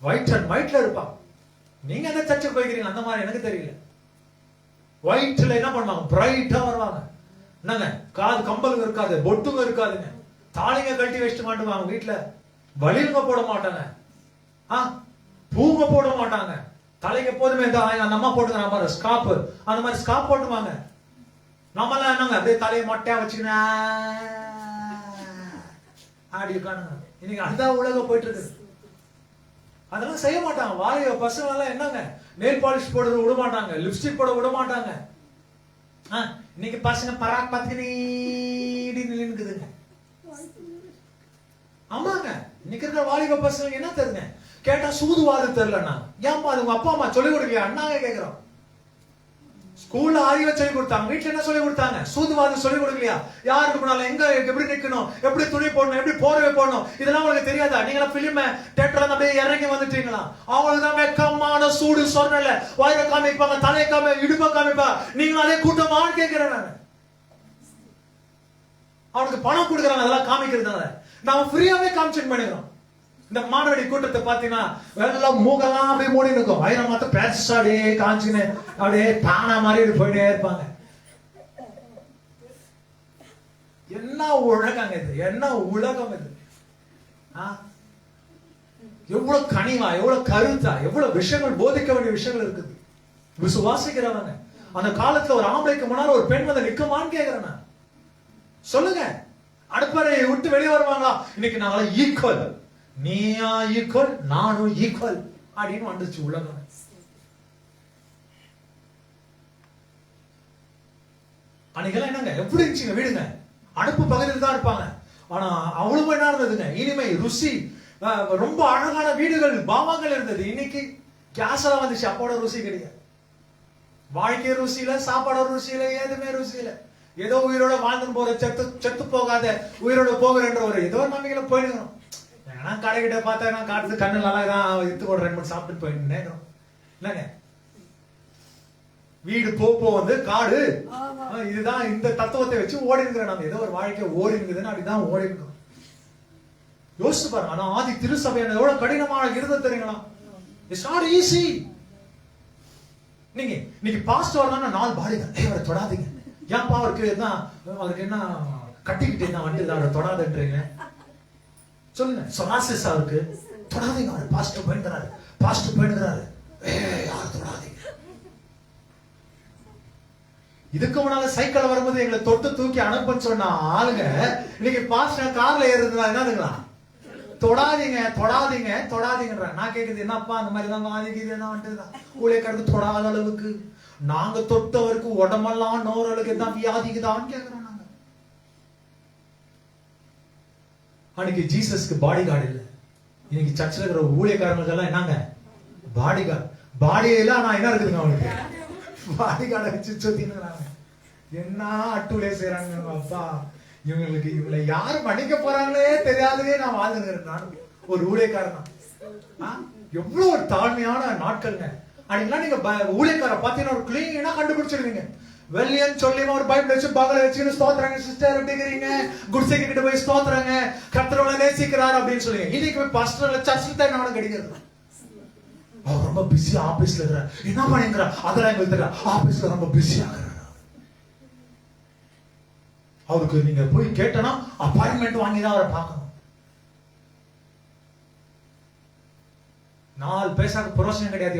ஒயிட் அண்ட் ஒயிட்ல இருப்பாங்க. நீங்க எந்த சர்ச்சுக்கு போய்க்கிறீங்க? அந்த மாதிரி எனக்கு தெரியல. ஒயிட்ல என்ன பண்ணுவாங்க? பிரைட்டா வருவாங்க. என்னங்க காது கம்பலுங்க இருக்காது, பொட்டுங்க இருக்காதுங்க, தாலிங்க கழட்டி வச்சுட்டு மாட்டுவாங்க. வீட்டுல வலிலுங்க போட மாட்டாங்க, பூங்க போட மாட்டாங்க. தலைக்கு எப்போதுமே அந்த அம்மா போட்டுங்க பாரு ஸ்காப், அந்த மாதிரி ஸ்காப் போட்டுவாங்க. நம்ம எல்லாம் என்னங்க அப்படியே தலையை மொட்டையா வச்சுக்கினா ஆடி உட்கானுங்க. இன்னைக்கு அதுதான் உலகம் போயிட்டு இருக்கு. அதெல்லாம் செய்ய மாட்டாங்க. வாலிப பசங்க எல்லாம் என்னங்க நெயில் பாலிஷ் போடுறது விட மாட்டாங்க, லிப்ஸ்டிக் போட விட மாட்டாங்க. இன்னைக்கு பசங்க பராக் பத்தினி நின்னுக்குதுங்க. ஆமாங்க, இன்னைக்கு இருக்கிற வாலிப பசங்க என்ன தெரியுங்க? கேட்டா சூதுவாது தெரியலன்னா ஏன்பா அது உங்க அப்பா அம்மா சொல்லி கொடுக்கலையா? அண்ணாங்க கேக்குறோம். ஸ்கூல்ல ஆரியவை சொல்லி கொடுத்தாங்க, வீட்டுல என்ன சொல்லி கொடுத்தாங்க? சூதுவாது சொல்லி கொடுக்கலையா? யாருக்கு முன்னால எங்க எப்படி நிக்கணும், எப்படி துணி போடணும், எப்படி போர்வை போடணும், இதெல்லாம் உங்களுக்கு தெரியாதா? நீங்களா பிலிம் தியேட்டர்ல அப்படியே இறங்கி வந்துட்டீங்களா? அவங்களுக்கு தான் வெக்கமான சூடு சொன்னல வயிறை காமிப்பாங்க, தலையை இடுப்ப காமிப்பா. நீங்களும் அதே கூட்டமான்னு கேட்கிறேன் நான். அவனுக்கு பணம் கொடுக்குறாங்க அதெல்லாம் காமிக்கிறதுனால. நாம ஃப்ரீயாவே காமிச்சன் பண்ணிக்கிறோம். இந்த மாணவடி கூட்டத்தை பாத்தீங்கன்னா எல்லாம் மூகெல்லாம் அப்படியே மூடி இருக்கும், வயிறம் மாத்த பேச அப்படியே காமிச்சுன்னு அப்படியே தானா மாதிரி போயிட்டே இருப்பாங்க. என்ன உலகம் இது? என்ன உலகம் இது? எவ்வளவு கனிவா, எவ்வளவு கருத்தா, எவ்வளவு விஷயங்கள் போதிக்க வேண்டிய விஷயங்கள் இருக்குது. விசுவாசிக்கிறவங்க அந்த காலத்துல ஒரு ஆம்பளைக்கு முன்னால ஒரு பெண் வந்து நிக்குமான்னு கேக்குறேன். சொல்லுங்க, அடுப்பறையை விட்டு வெளியே வருவாங்களா? இன்னைக்கு நாங்களாம் ஈக்குவல், நீயா ஈக்குவல், நானும் ஈக்குவல் அப்படின்னு வந்துச்சு உலகம். அன்னைக்கெல்லாம் என்னங்க எப்படி இருந்துச்சுங்க வீடுங்க? அடுப்பு பகுதியில் தான் இருப்பாங்க. ஆனா அவ்வளவு என்ன இருந்ததுங்க? இனிமை, ருசி, ரொம்ப அழகான வீடுகள், பாவங்கள் இருந்தது. இன்னைக்கு கேஸ் எல்லாம் வந்துச்சு, அப்போட ருசி கிடையாது. வாழ்க்கை ருசியில, சாப்பாடு ருசியில, எதுவுமே ருசியில. ஏதோ உயிரோட வாழ்ந்து போற, செத்து போகாத உயிரோட போகிறன்ற ஒரு ஏதோ நம்பிக்கையில போயிடுறோம். நான் கடைக்கிட்ட பார்த்தா நான் காட்டு கண்ணு நல்லா தான் எடுத்து ஒரு 2 சாப்பிட்டு போயிட்டு என்னங்க வீடு போ வந்து காடு. இதுதான் இந்த தத்துவத்தை வச்சு ஓடி இருக்கிற நம்ம ஏதோ ஒரு வாழ்க்கை ஓடி இருக்குதுன்னு அப்படிதான் ஓடி இருக்கோம். யோசிச்சு பாருங்க. ஆனா ஆதி திருசபை எவ்வளவு கடினமான இருந்தது தெரியுங்களா? It's not easy. நீங்க இன்னைக்கு பாஸ்டர் தான் 4 பாடிங்க அவரை தொடாதீங்க. ஏன்பா அவருக்கு என்ன கட்டிக்கிட்டு என்ன வந்து அவரை தொடாதுன்றீங்க சொல்லுங்க. சொராசிஸ் அவருக்கு தொடாதீங்க, அவர் பாஸ்டர் போயிடுறாரு யாரும் தொடாதீங்க. இதுக்கு முன்னால சைக்கிள் வரும்போது எங்களை தொட்டு தூக்கி அனுப்புன்னு சொன்ன ஆளுங்க இன்னைக்கு பாஸ்டர் கார்ல ஏறுறதுனா என்னதுங்களா? தொடாதீங்கன்ற. நான் கேக்குது என்னப்பா அந்த மாதிரி தான் வாதிக்குது என்ன வந்துட்டுதான் ஊழியக்காரருக்கு தொடாத அளவுக்கு நாங்க தொட்டவருக்கு உடம்பெல்லாம் நோரளுக்கு தான் வியாதிக்குதான்னு கேக்குறோம் நாங்க. அன்னைக்கு ஜீசஸ்க்கு பாடி கார்டு இல்ல. இன்னைக்கு சர்ச்சில் இருக்கிற ஊழியக்காரங்களுக்கு எல்லாம் என்னங்க பாடி கார்டு. பாடியெல்லாம் நான் என்ன இருக்குதுங்க அவங்களுக்கு பாடி கார்டை வச்சு சுத்தினுங்கிறாங்க. என்ன அட்டூழிய செய்யறாங்க அப்பா. இவங்களை யாரு மன்னிக்க போறாங்களே தெரியாதவே நான் வாழ்ந்துருக்கிறேன். நான் ஒரு ஊழியக்காரன் தான். எவ்வளவு ஒரு தாழ்மையான நாட்கள்ங்க. அன்னைக்கெல்லாம் நீங்க ஊழியக்கார பாத்தீங்கன்னா ஒரு கிளீனா கண்டுபிடிச்சிருவீங்க. வெள்ளியன்னு சொல்லி ஒரு பைபிள் வச்சு பகல வச்சு ஸ்தோத்திரங்க சிஸ்டர் அப்படிங்கிறீங்க. குடிசைக்கு கிட்ட போய் ஸ்தோத்திரங்க கர்த்தரோட நேசிக்கிறார் அப்படின்னு சொல்லுங்க. இன்னைக்கு போய் பாஸ்டர்ல சர்ச்சில் தான் என்ன கிடைக்கிறது. அவர் ரொம்ப பிஸியா ஆபீஸ்ல இருக்கிறார். என்ன பண்ணிக்கிறார் அதெல்லாம் எங்களுக்கு தெரியல. ஆபீஸ்ல ரொம்ப பிஸியா இருக்கிறார். அவருக்கு நீங்க போய் கேட்டனா அப்பாயின்மெண்ட் வாங்கி தான் அவரை பார்க்கணும். 4 பைசாக்கு புரோசனம் கிடையாது.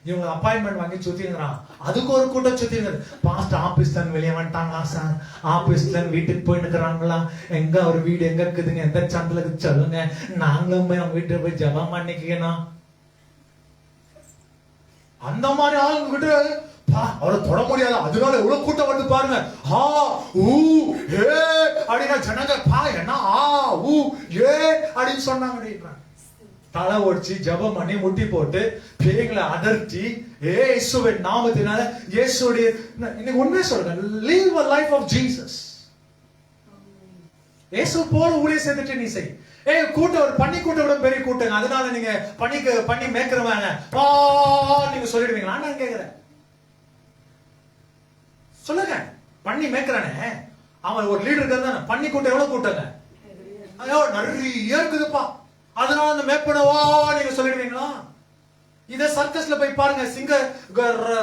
இவங்க அப்பாயின்மெண்ட் வாங்கி சுத்திங்கிறான். அதுக்கு ஒரு கூட்டம் சுத்திங்க. பாஸ்டர் ஆபீஸ்ல வெளியே வந்துட்டாங்களா சார்? ஆபீஸ்ல வீட்டுக்கு போயிட்டு இருக்கிறாங்களா? எங்க அவர் வீடு எங்க இருக்குதுங்க? எந்த சந்திரக்கு சொல்லுங்க, நாங்களும் போய் அவங்க வீட்டுல போய் ஜெபம் பண்ணிக்கணும். அந்த மாதிரி ஆளுங்க கிட்ட அவரை தொட முடியாது. அதனால எவ்வளவு கூட்டம் வந்து பாருங்க. அப்படின்னா ஜனங்க என்ன அப்படின்னு சொன்னாங்க. தலை ஒடிச்சு ஜபம் பண்ணி முட்டி போட்டு பேய்களை அதர்த்தி இயேசுவின் நாமத்தினால இயேசுடைய இன்னைக்கு உண்மையை சொல்றேன். live a life of Jesus. இயேசு போல ஊழியம் செய்துட்டு நீ செய். கூட்டம் ஒரு பண்ணி கூட்டம் விட பெரிய கூட்டங்க. அதனால நீங்க பண்ணி மேய்க்கிறவங்க நீங்க சொல்லிடுவீங்களா? நான் கேக்குறேன் சொல்லுங்க. பண்ணி மேய்க்கிறானே அவன் ஒரு லீடர் தானே. பண்ணி கூட்டம் எவ்வளவு கூட்டங்க? நிறைய இருக்குதுப்பா. அதனால அந்த மேப்பனவா நீங்க சொல்லிடுவீங்களா? இத சர்க்கஸ்ல போய் பாருங்க. சிங்க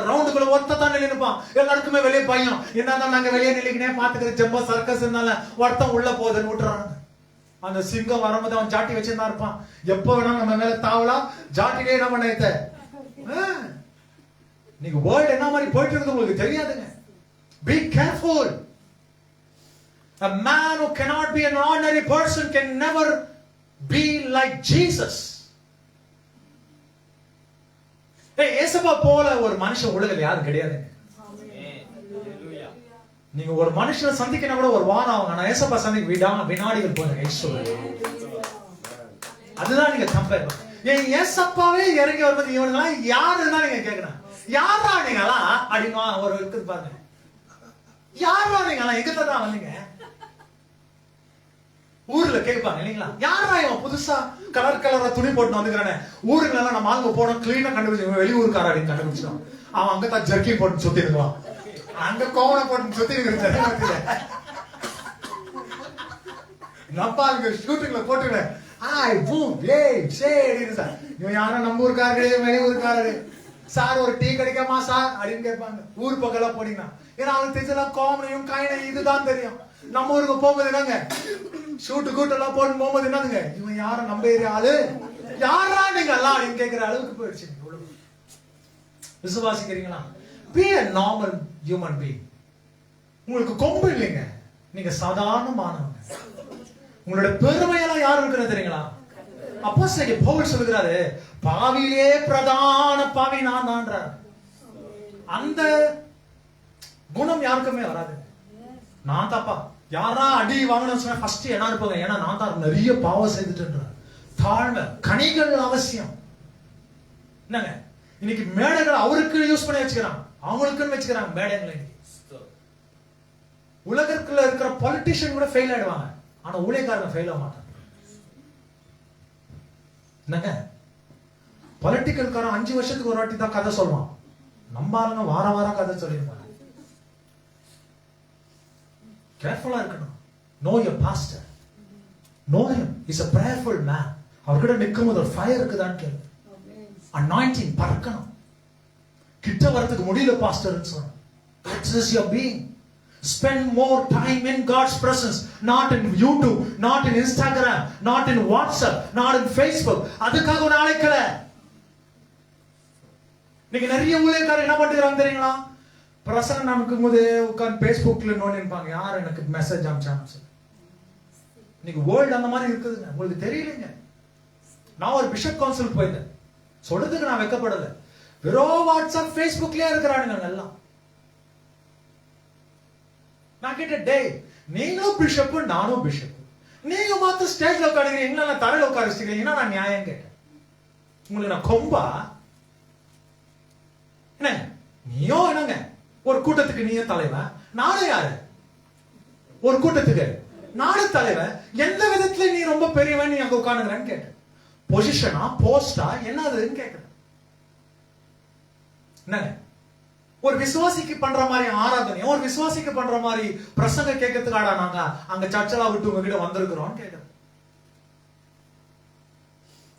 ரவுண்டுக்குள்ள ஒருத்த தான் நின்னுப்பான். எல்லாருக்குமே வெளியே பையன். என்னதான் நாங்க வெளியே நிலைக்கினே பாத்துக்கிற ஜம்பா சர்க்கஸ்னால ஒருத்தன் உள்ள போகுதுன்னு விட்டுறாங்க. அந்த சிங்கம் வரும்போது அவன் ஜாட்டி வச்சிருந்தா இருப்பான். எப்ப வேணாலும் நம்ம மேல தாவலாம். ஜாட்டிலே என்ன பண்ண நீங்க வேர்ல்ட் என்ன மாதிரி போயிட்டு இருக்குது உங்களுக்கு தெரியாதுங்க. Be careful. A man who cannot be an ordinary person can never be like Jesus. ஏசப்பா போல ஒரு மனுஷன் உலகில் யாரும் கிடையாதுங்க. நீங்க ஒரு மனுஷனை சந்திக்கணும் கூட ஒரு வாரம் ஆகும். ஆனா ஏசப்பா சந்திக்க வினாடிகள் போங்க. அதுதான் நீங்க கம்பேர் பண்ண. ஏசப்பாவே இறங்கி வரும்போது இவனுங்களாம் யாருன்னா நீங்க கேட்கணும். யாரா நீங்களா அப்படின்னு ஒரு இருக்குது பாருங்க. யாரா நீங்களா எங்கதான் வந்தீங்க? ஊர்ல கேட்பாங்க இல்லைங்களா? யாரா இவன் புதுசா கலரா துணி போட்டு வந்துக்கிறானே. ஊருங்க எல்லாம் நம்ம அங்க போனோம் கிளீனா கண்டுபிடிச்சு வெளியூருக்காரா அப்படின்னு கண்டுபிடிச்சோம். அவன் அங்கதான் ஜர்க்கி போட்டு சுத்தி இருக்கான். அங்க கோவனை போட்டு சுத்தி இருக்கிற நப்பாளுங்க ஷூட்டிங்ல போட்டுங்க. இவன் யாரும் நம்ம ஊருக்காரரு வெளியூருக்காரரு சார் ஒரு டீ கிடைக்காமா சார் அப்படின்னு கேட்பாங்க. ஊர் பக்கம் போனீங்கன்னா ஏன்னா அவனுக்கு தெரிஞ்சலாம் கோமனையும் காயினையும் இதுதான் தெரியும். நம்ம ஊருக்கு போகும்போது என்னங்க ஷூட்டு கூட்டெல்லாம் போட்டு போகும்போது என்னதுங்க இவன் யாரும் நம்ம ஏரியா ஆளு யாரா நீங்க எல்லாம் அப்படின்னு கேட்கிற அளவுக்கு போயிடுச்சு. விசுவாசிக்கிறீங்களா? Be a normal human being. உங்களுக்கு கொம்பு இல்லைங்க. நீங்க சாதாரணமானவங்க. உங்களோட பெருமையெல்லாம் யாரும் இருக்கிறது தெரியுங்களா? அப்போஸ்தலன் பவுல் சொல்கிறாரு பாவியிலே பிரதான பாவி நான் தான்றார். அந்த குணம் யாருக்குமே வராது. நான் தாப்பா யாரா அடி வாங்கணும்னு சொன்னா ஃபர்ஸ்ட் என்ன இருப்பாங்க. ஏன்னா நான் தான் நிறைய பாவம் செய்துட்டேன்றார். தாழ்மை கனிகள் அவசியம். என்னங்க இன்னைக்கு மேடைகள் அவருக்கு யூஸ் பண்ணி வச்சுக்கிறாங்க. அவங்களுக்குன்னு வச்சுக்கிறாங்க மேடைகளை. உலகத்துல இருக்கிற பொலிட்டிஷியன் கூட ஃபெயில் ஆயிடுவாங்க. ஆனா ஊழியக்காரங்க ஃபெயில் ஆக மாட்டாங்க. என்னங்க பொலிட்டிக்கல்காரன் 5 வருஷத்துக்கு ஒரு வாட்டி தான் கதை சொல்லுவான். நம்ம ஆளுங்க வாரம் கதை சொல்லிருப்பாங்க. கேர்ஃபுல்லா இருக்கணும். No your pastor, know him. Is a prayerful man. அவர்கிட்ட நிக்கும்போது ஒரு ஃபயர் இருக்குதான்னு கேளு. அனாயிண்டிங் பறக்கணும். கிட்ட வரதுக்கு முடியல பாஸ்டர்னு சொன்ன. That is your being. Spend more time in God's presence, not in YouTube, not in Instagram, not in WhatsApp, not in Facebook. அதுக்காக ஒரு அழைக்கல. நீங்க நிறைய ஊழியக்காரர் என்ன பண்ணிக்கிறாங்க தெரியுங்களா? பிரசங்கம் நடக்கும் போது உட்கார்ந்து Facebookல நோண்டி இருப்பாங்க. யார் எனக்கு மெசேஜ் அனுப்பிச்சாங்க சொல்லு. நீங்க வேர்ல்ட் அந்த மாதிரி இருக்குதுங்க, உங்களுக்கு தெரியலங்க. நான் ஒரு பிஷப் கவுன்சில் போயிருந்தேன். சொல்றதுக்கு நான் வெக்கப்படல. வெறும் வாட்ஸ்அப் Facebookலயே இருக்கிறானுங்க எல்லாம். நான் கேட்ட, டே நீங்களும் பிஷப் நானும் பிஷப், நீங்க மாத்த ஸ்டேஜ்ல உட்காருங்க, நான் தரையில உட்காரிச்சிருக்கீங்கன்னா நான் நியாயம் கேட்டேன். உங்களுக்கு நான் கொம்பா என்ன? நீயோ என்னங்க ஒரு கூட்டத்துக்கு நீயும் தலைவன், நானும் யாரு ஒரு கூட்டத்துக்கு நானும் தலைவன். எந்த விதத்துல நீ ரொம்ப பெரியவன் நீ அங்க உட்காந்துக்கிறேன்னு கேட்டேன். பொசிஷனா போஸ்டா என்னதுன்னு கேட்கிறேன். என்னங்க ஒரு விசுவாசிக்கு பண்ற மாதிரி ஆராதனை, ஒரு விசுவாசிக்கு பண்ற மாதிரி பிரசங்க கேட்கறதுக்காடா நாங்க அங்க சர்ச்செல்லாம் விட்டு உங்ககிட்ட வந்திருக்கிறோம் கேட்கிறேன்.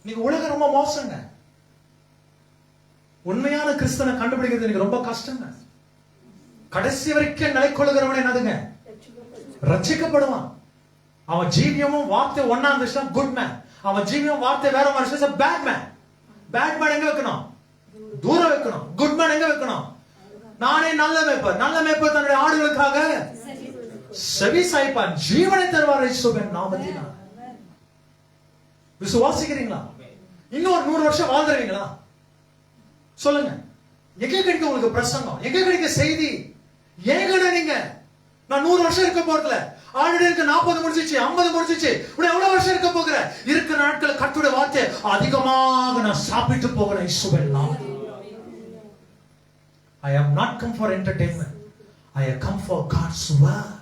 நீங்க உலகம் ரொம்ப மோசங்க. உண்மையான கிறிஸ்தனை கண்டுபிடிக்கிறது எனக்கு ரொம்ப கஷ்டங்க. கடைசி வரைக்கும் நிலை கொள்ளுகிறவன் என்னதுங்க? ரட்சிக்கப்படுவான். அவன் ஜீவியமும் வார்த்தை ஒன்னா இருந்துச்சுன்னா குட் மேன். அவன் ஜீவியம் வார்த்தை வேற மாதிரி பேட் மேன். பேட் மேன் எங்க வைக்கணும்? தூரம் வைக்கணும். குட் மேன் எங்க வைக்கணும்? நானே நல்ல மேய்ப்பர். நல்ல மேய்ப்பர் தன்னுடைய ஆடுகளுக்காக செவி சாய்ப்பான், ஜீவனை தருவார் இயேசுவின் நாமத்தினால். விசுவாசிக்கிறீங்களா? இன்னும் 100 வருஷம் வாழ்ந்துருவீங்களா? சொல்லுங்க. எங்க கிடைக்கும் உங்களுக்கு பிரசங்கம்? எங்க கிடைக்க செய்தி? ஏங்க நீங்க நான் 100 வருஷம் இருக்க போறதுல ஆல்ரெடி இருக்க 40 முடிச்சிச்சு, 50 முடிச்சிச்சு. உடனே எவ்வளவு வருஷம் இருக்க போகிற? இருக்கிற நாட்கள் கர்த்தருடைய வார்த்தை அதிகமாக நான் சாப்பிட்டு போகிறேன் இயேசுவின் நாமத்தில். I have not come for entertainment. I have come for God's word.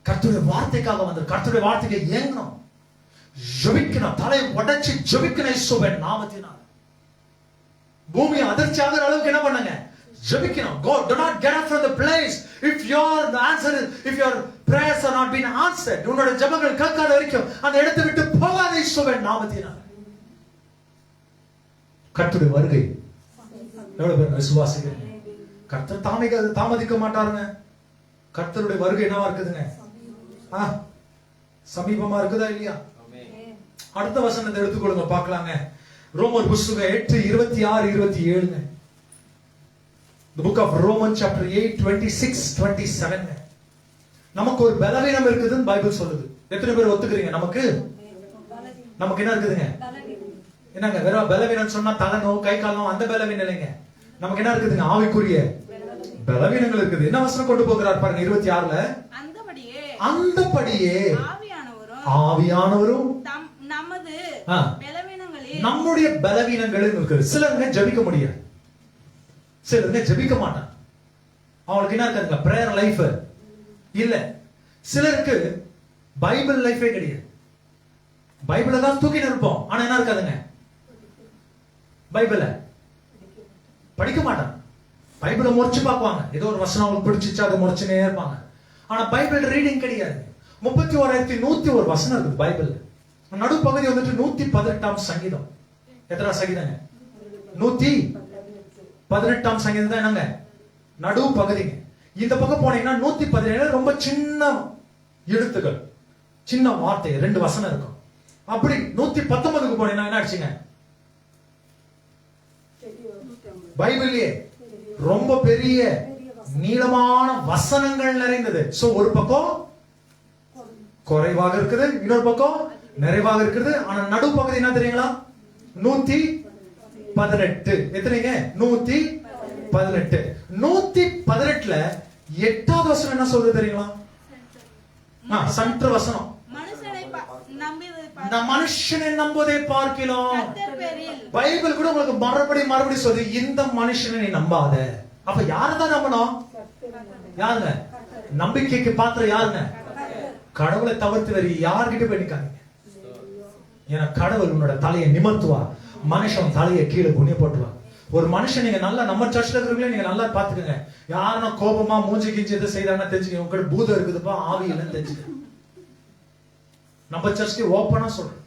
கர்த்தருடைய வார்த்தைக்காக வந்து கர்த்தருடைய வார்த்தைக்கு ஏங்கணும், ஜெபிக்கணும், தலையை உடைச்சு ஜெபிக்கணும் இயேசுவின் நாமத்தினால். பூமி அதிர்ச்சி ஆகிற அளவுக்கு என்ன பண்ணுங்க? ஜெபிக்கணும். God, do not get up from the place if your prayers are not being answered. உன்னோட ஜெபங்கள் கேட்காத வரைக்கும் அந்த இடத்தை விட்டு போகாத இயேசுவின் நாமத்தினால். கர்த்தருடைய வருகை எவ்வளவு பேர் விசுவாசிக்கிறீங்க? கர்த்தர் தாமதிக்க மாட்டாருங்க. கர்த்தருடைய வருகை என்னவா இருக்குதுங்க? சமீபமா இருக்குதா இல்லையா? அடுத்த வசனத்தை எடுத்துக்கொள்ளுங்க பார்க்கலாங்க. ரோமர் புத்தகம் 8:26-27. The book of Romans chapter 8:26-27. நமக்கு ஒரு பலவீனம் இருக்குதுன்னு பைபிள் சொல்லுது. எத்தனை பேர் ஒத்துக்கிறீங்க? நமக்கு என்ன இருக்குதுங்க? என்னங்க வெறும் பலவீனம் சொன்னா தலைனோ கை காலனோ அந்த பலவீனம் இல்லைங்க. நமக்கு என்ன இருக்குதுங்க? ஆவிக்குரிய பலவீனங்கள் இருக்குது. என்ன வசனம் கொண்டு போகிறார் பாருங்க 26ல. அந்தபடியே ஆவியானவரும் நம்முடைய பலவீனங்கள் இருக்குது. சிலருங்க ஜெபிக்க முடியாது, சிலருங்க ஜெபிக்க மாட்டாங்க. அவங்களுக்கு என்ன இருக்காதுங்க? பிரேயர் லைஃப் இல்ல. சிலருக்கு பைபிள் லைஃபே கிடையாது. பைபிளை தான் தூக்கிட்டு இருப்போம், ஆனா என்ன இருக்காதுங்க? பைபிளை படிக்க மாட்டாங்க. பைபிளை முறைச்சு பார்ப்பாங்க. ஏதோ ஒரு வசனம் அவங்களுக்கு பிடிச்சிச்சு அதை முறைச்சுனே இருப்பாங்க. ஆனா பைபிள் ரீடிங் கிடையாது. 31,101 வசனம் இருக்குது பைபிள். நடுப்பகுதி வந்துட்டு 118ஆம் சங்கீதம். எத்தனை சங்கீதங்க? 118ஆம் சங்கீதம் தான் என்னங்க? நடு பகுதிங்க. இந்த பக்கம் போனீங்கன்னா 117 ரொம்ப சின்ன எழுத்துக்கள், சின்ன வார்த்தை, 2 வசனம் இருக்கும். அப்படி 119க்கு போனீங்கன்னா என்ன ஆச்சுங்க? பைபிள்லயே ரொம்ப பெரிய நீளமான வசனங்கள் நிறைந்தது. சோ ஒரு பக்கம் குறைவாக இருக்குது, இன்னொரு பக்கம் நிறைவாக இருக்குது. ஆனா நடுப்பகுதி என்ன தெரியுங்களா? 118. எத்தனைங்க? 118. 118ல 8வது வசனம் என்ன சொல்றது தெரியுங்களா? சென்டர் வசனம். மனுஷனை நம்புவதை பார்க்கிறோம். பைபிள் கூட உங்களுக்கு மறுபடி சொல்லி இந்த மனுஷனை நீ நம்பாத. அப்ப யாரதான் நம்பணும்? யாருங்க? நம்பிக்கைக்கு பாத்திரம் யாருங்க? கடவுளை தவிர்த்து வேறு யார்கிட்ட போய் நிக்காதீங்க. ஏன்னா கடவுள் உன்னோட தலையை நிமிர்த்துவா, மனுஷன் தலையை கீழே குனிய போட்டுருவான். ஒரு மனுஷன் நீங்க நல்லா நம்ம சர்ச்ல இருக்கிறவங்களே நீங்க நல்லா பாத்துக்கோங்க. யாருன்னா கோபமா மூஞ்சி கிஞ்சி எதை செய்யறாங்கன்னா தெரிஞ்சுக்க, உங்க பூதம் இருக்குதுப்பா, ஆவி இல்லைன்னு தெரிஞ்சுக்க. நம்ம சர்ச்க்கு ஓப்பனா சொல்றேன்,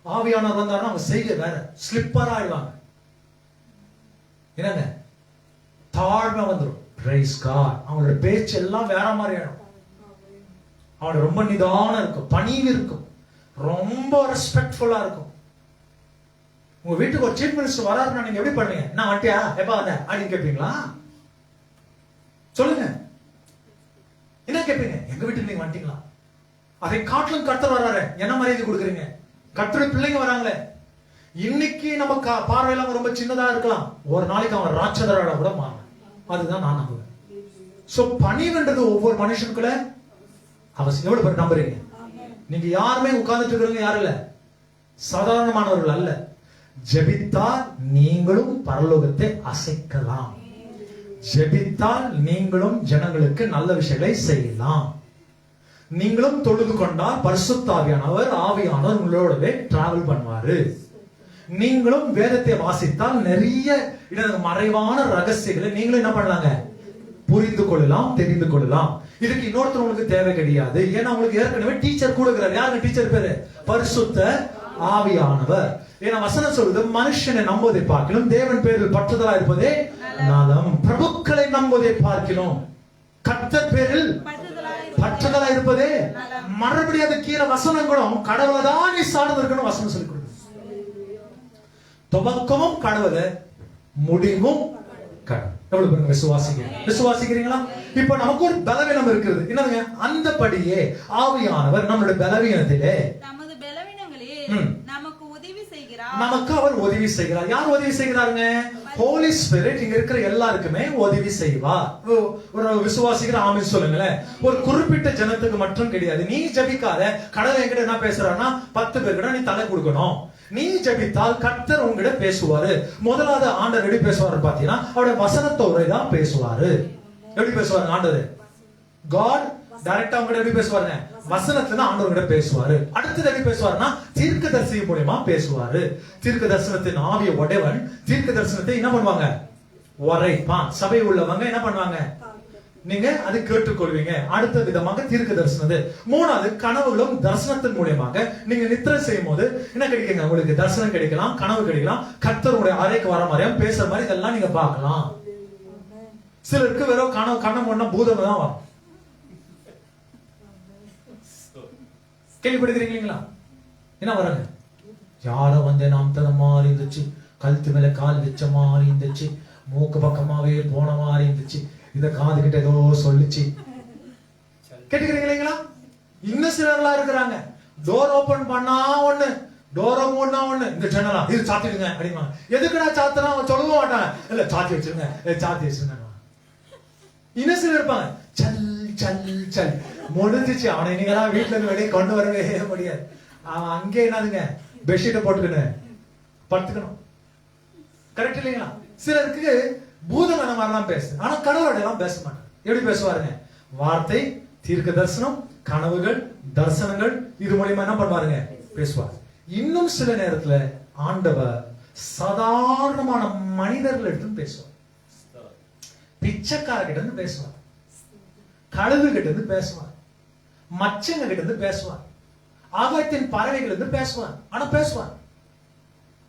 ஆவியானவர் வந்தாருன்னா அவங்க செய்ய வேற ஸ்லிப்பரா ஆயிடுவாங்க. என்னங்க தாழ்மை வந்துடும். Praise God. அவங்களோட பேச்சு எல்லாம் வேற மாதிரி ஆயிடும். அவனோட ரொம்ப நிதானம் இருக்கும், பணிவு இருக்கும், ரொம்ப ரெஸ்பெக்ட்ஃபுல்லா இருக்கும். உங்க வீட்டுக்கு ஒரு சீஃப் மினிஸ்டர் வராருன்னா நீங்க எப்படி பண்ணுவீங்க? நான் வட்டியா எப்ப வந்த அப்படின்னு கேட்பீங்களா? சொல்லுங்க, என்ன கேட்பீங்க? எங்க வீட்டுக்கு நீங்க வந்துட்டீங்களா? அதை காட்டிலும் கர்த்தர் வர்றாரு, என்ன மரியாதை கொடுக்குறீங்க? கர்த்தருடைய பிள்ளைங்க வராங்களே. இன்னைக்கு நம்ம பார்வையெல்லாம் ரொம்ப சின்னதா இருக்கலாம், ஒரு நாளைக்கு அவன் ராட்சதராக கூட மாறும். அதுதான் நான் நம்புவேன். சோ பணிவுன்றது ஒவ்வொரு மனுஷனுக்குள்ள அவசியம். எவ்வளவு பேர் நம்புறீங்க? நீங்க யாருமே உட்கார்ந்துட்டு இருக்கிறவங்க யாரும் இல்ல, சாதாரணமானவர்கள் அல்ல. ஜெபித்தால் நீங்களும் பரலோகத்தை அசைக்கலாம். ஜெபித்தால் நீங்களும் ஜனங்களுக்கு நல்ல விஷயங்களை செய்யலாம். நீங்களும் தொழுது கொண்டால் பரிசுத்த ஆவியானவர் உங்களோடவே டிராவல் பண்ணுவாரு. நீங்களும் வேதத்தை வாசித்தால் நிறைய மறைவான ரகசியங்களை நீங்களும் என்ன பண்ணலாங்க, புரிந்து கொள்ளலாம், தெரிந்து கொள்ளலாம். இதுக்கு இன்னொருத்தர் உங்களுக்கு தேவை கிடையாது. ஏன்னா உங்களுக்கு ஏற்கனவே டீச்சர் கூட இருக்கிறார். யாருங்க டீச்சர் பேரு? பரிசுத்த ஆவியானவர். ஏன்னா வசனம் சொல்லுது, மனுஷனை நம்புவதை பார்க்கலாம் தேவன் பேரில் பற்றுதலா இருப்பதே நலம். பிரபுக்களை நம்புவதை பார்க்கலாம் கர்த்தர் பேரில் பற்றுதலா இருப்பதே. மறுபடியும் அது கீழே வசனம் கூட கடவுளை தான் நீ சார்ந்து இருக்கணும் வசனம் சொல்லி கொடுக்குது. துவக்கமும் கடவுளை, முடிவும் கடவுள். எவ்வளவு பேருங்க விசுவாசிக்கிறீங்களா? இப்ப நமக்கு ஒரு பலவீனம் இருக்குது. என்னங்க? அந்தபடியே ஆவியானவர் நம்மளுடைய பலவீனத்திலே நமக்கு அவர் உதவி செய்கிறார். யார் உதவி செய்கிறாருங்க? ஹோலி ஸ்பிரிட் இங்க இருக்கிற எல்லாருக்குமே உதவி செய்வார். ஒரு விசுவாசிக்கிற ஆமென் சொல்லுங்களேன். ஒரு குறிப்பிட்ட ஜனத்துக்கு மட்டும் கிடையாது. நீ ஜபிக்காத, கடவுள் என்கிட்ட என்ன பேசுறான்னா 10 பேர்கிட்ட நீ தலை கொடுக்கணும். நீ ஜபித்தால் கர்த்தர் உங்ககிட்ட பேசுவாரு. முதலாவது ஆண்டவர் எப்படி பேசுவாரு பாத்தீங்கன்னா, அவருடைய வசனத்தோட தான் பேசுவாரு. எப்படி பேசுவாரு ஆண்டவர்? காட் டைரக்டா உங்ககிட்ட எப்படி பேசுவாருங்க? வசனத்துல ஆண்டவர் கிட்ட பேசுவாரு. அடுத்தது எப்படி பேசுவாருன்னா தீர்க்கதரிசி மூலமா பேசுவாரு. தீர்க்க தரிசனத்தின் ஆவிய உடையவன் தீர்க்க தரிசனத்தை என்ன பண்ணுவாங்க? உரைப்பான். சபை உள்ளவங்க என்ன பண்ணுவாங்க? நீங்க அதை கேட்டுக்கொள்வீங்க. அடுத்த விதமாக தீர்க்க தரிசனது. மூணாவது கனவுகளும் தரிசனத்தின் மூலமாக நீங்க நித்திரை செய்யும் போது என்ன கிடைக்குங்க? உங்களுக்கு தரிசனம் கிடைக்கலாம், கனவு கிடைக்கலாம், கர்த்தருடைய அறைக்கு வர மாதிரியும் பேசுற மாதிரி இதெல்லாம் நீங்க பார்க்கலாம். சிலருக்கு வெறும் கனவு ஒண்ணா பூதம் தான் வரும். கேள்விப்படுகிறீங்களா? என்ன வராங்க? யாரோ வந்து நாம் தர மாதிரி இருந்துச்சு, கழுத்து மேல கால் வச்ச மாதிரி இருந்துச்சு, மூக்கு பக்கமாவே போன மாதிரி இருந்துச்சு, இத காது கிட்ட ஏதோ சொல்லிச்சு. கேட்டுக்கிறீங்களா? இன்னும் சிலர்லாம் இருக்கிறாங்க, டோர் ஓபன் பண்ணா ஒண்ணு, டோரை மூடனா ஒண்ணு, இந்த ஜன்னலா இது சாத்திடுங்க அப்படிமா. எதுக்குடா சாத்தினா சொல்ல மாட்டாங்க. இல்ல சாத்தி வச்சிருங்க, சாத்தி வச்சிருங்க. இன்னும் சிலர் இருப்பாங்க, சல் சல் சல் முடிஞ்சிச்சு, அவனை நீங்களாம் வீட்டுல இருந்து வெளியே கொண்டு வரவே முடியாது. அவன் அங்கே என்னதுங்க, பெட்ஷீட்டை போட்டுக்கணும், படுத்துக்கணும். கரெக்ட் இல்லைங்களா? சிலருக்கு பூதம் அந்த மாதிரிலாம் பேசு, ஆனா கடவுளோட எல்லாம் பேச மாட்டாங்க. எப்படி பேசுவாருங்க? வார்த்தை, தீர்க்க தரிசனம், கனவுகள், தரிசனங்கள், இது மூலியமா என்ன பண்ணுவாருங்க? பேசுவார். இன்னும் சில நேரத்துல ஆண்டவர் சாதாரணமான மனிதர்கள் எடுத்து பேசுவார். பிச்சைக்காரர்கிட்ட இருந்து பேசுவார், கழுகு கிட்ட இருந்து பேசுவார், மச்சங்க கிட்ட இருந்து பேசுவார், ஆகாயத்தின் பறவைகள் இருந்து பேசுவார். ஆனா பேசுவார்.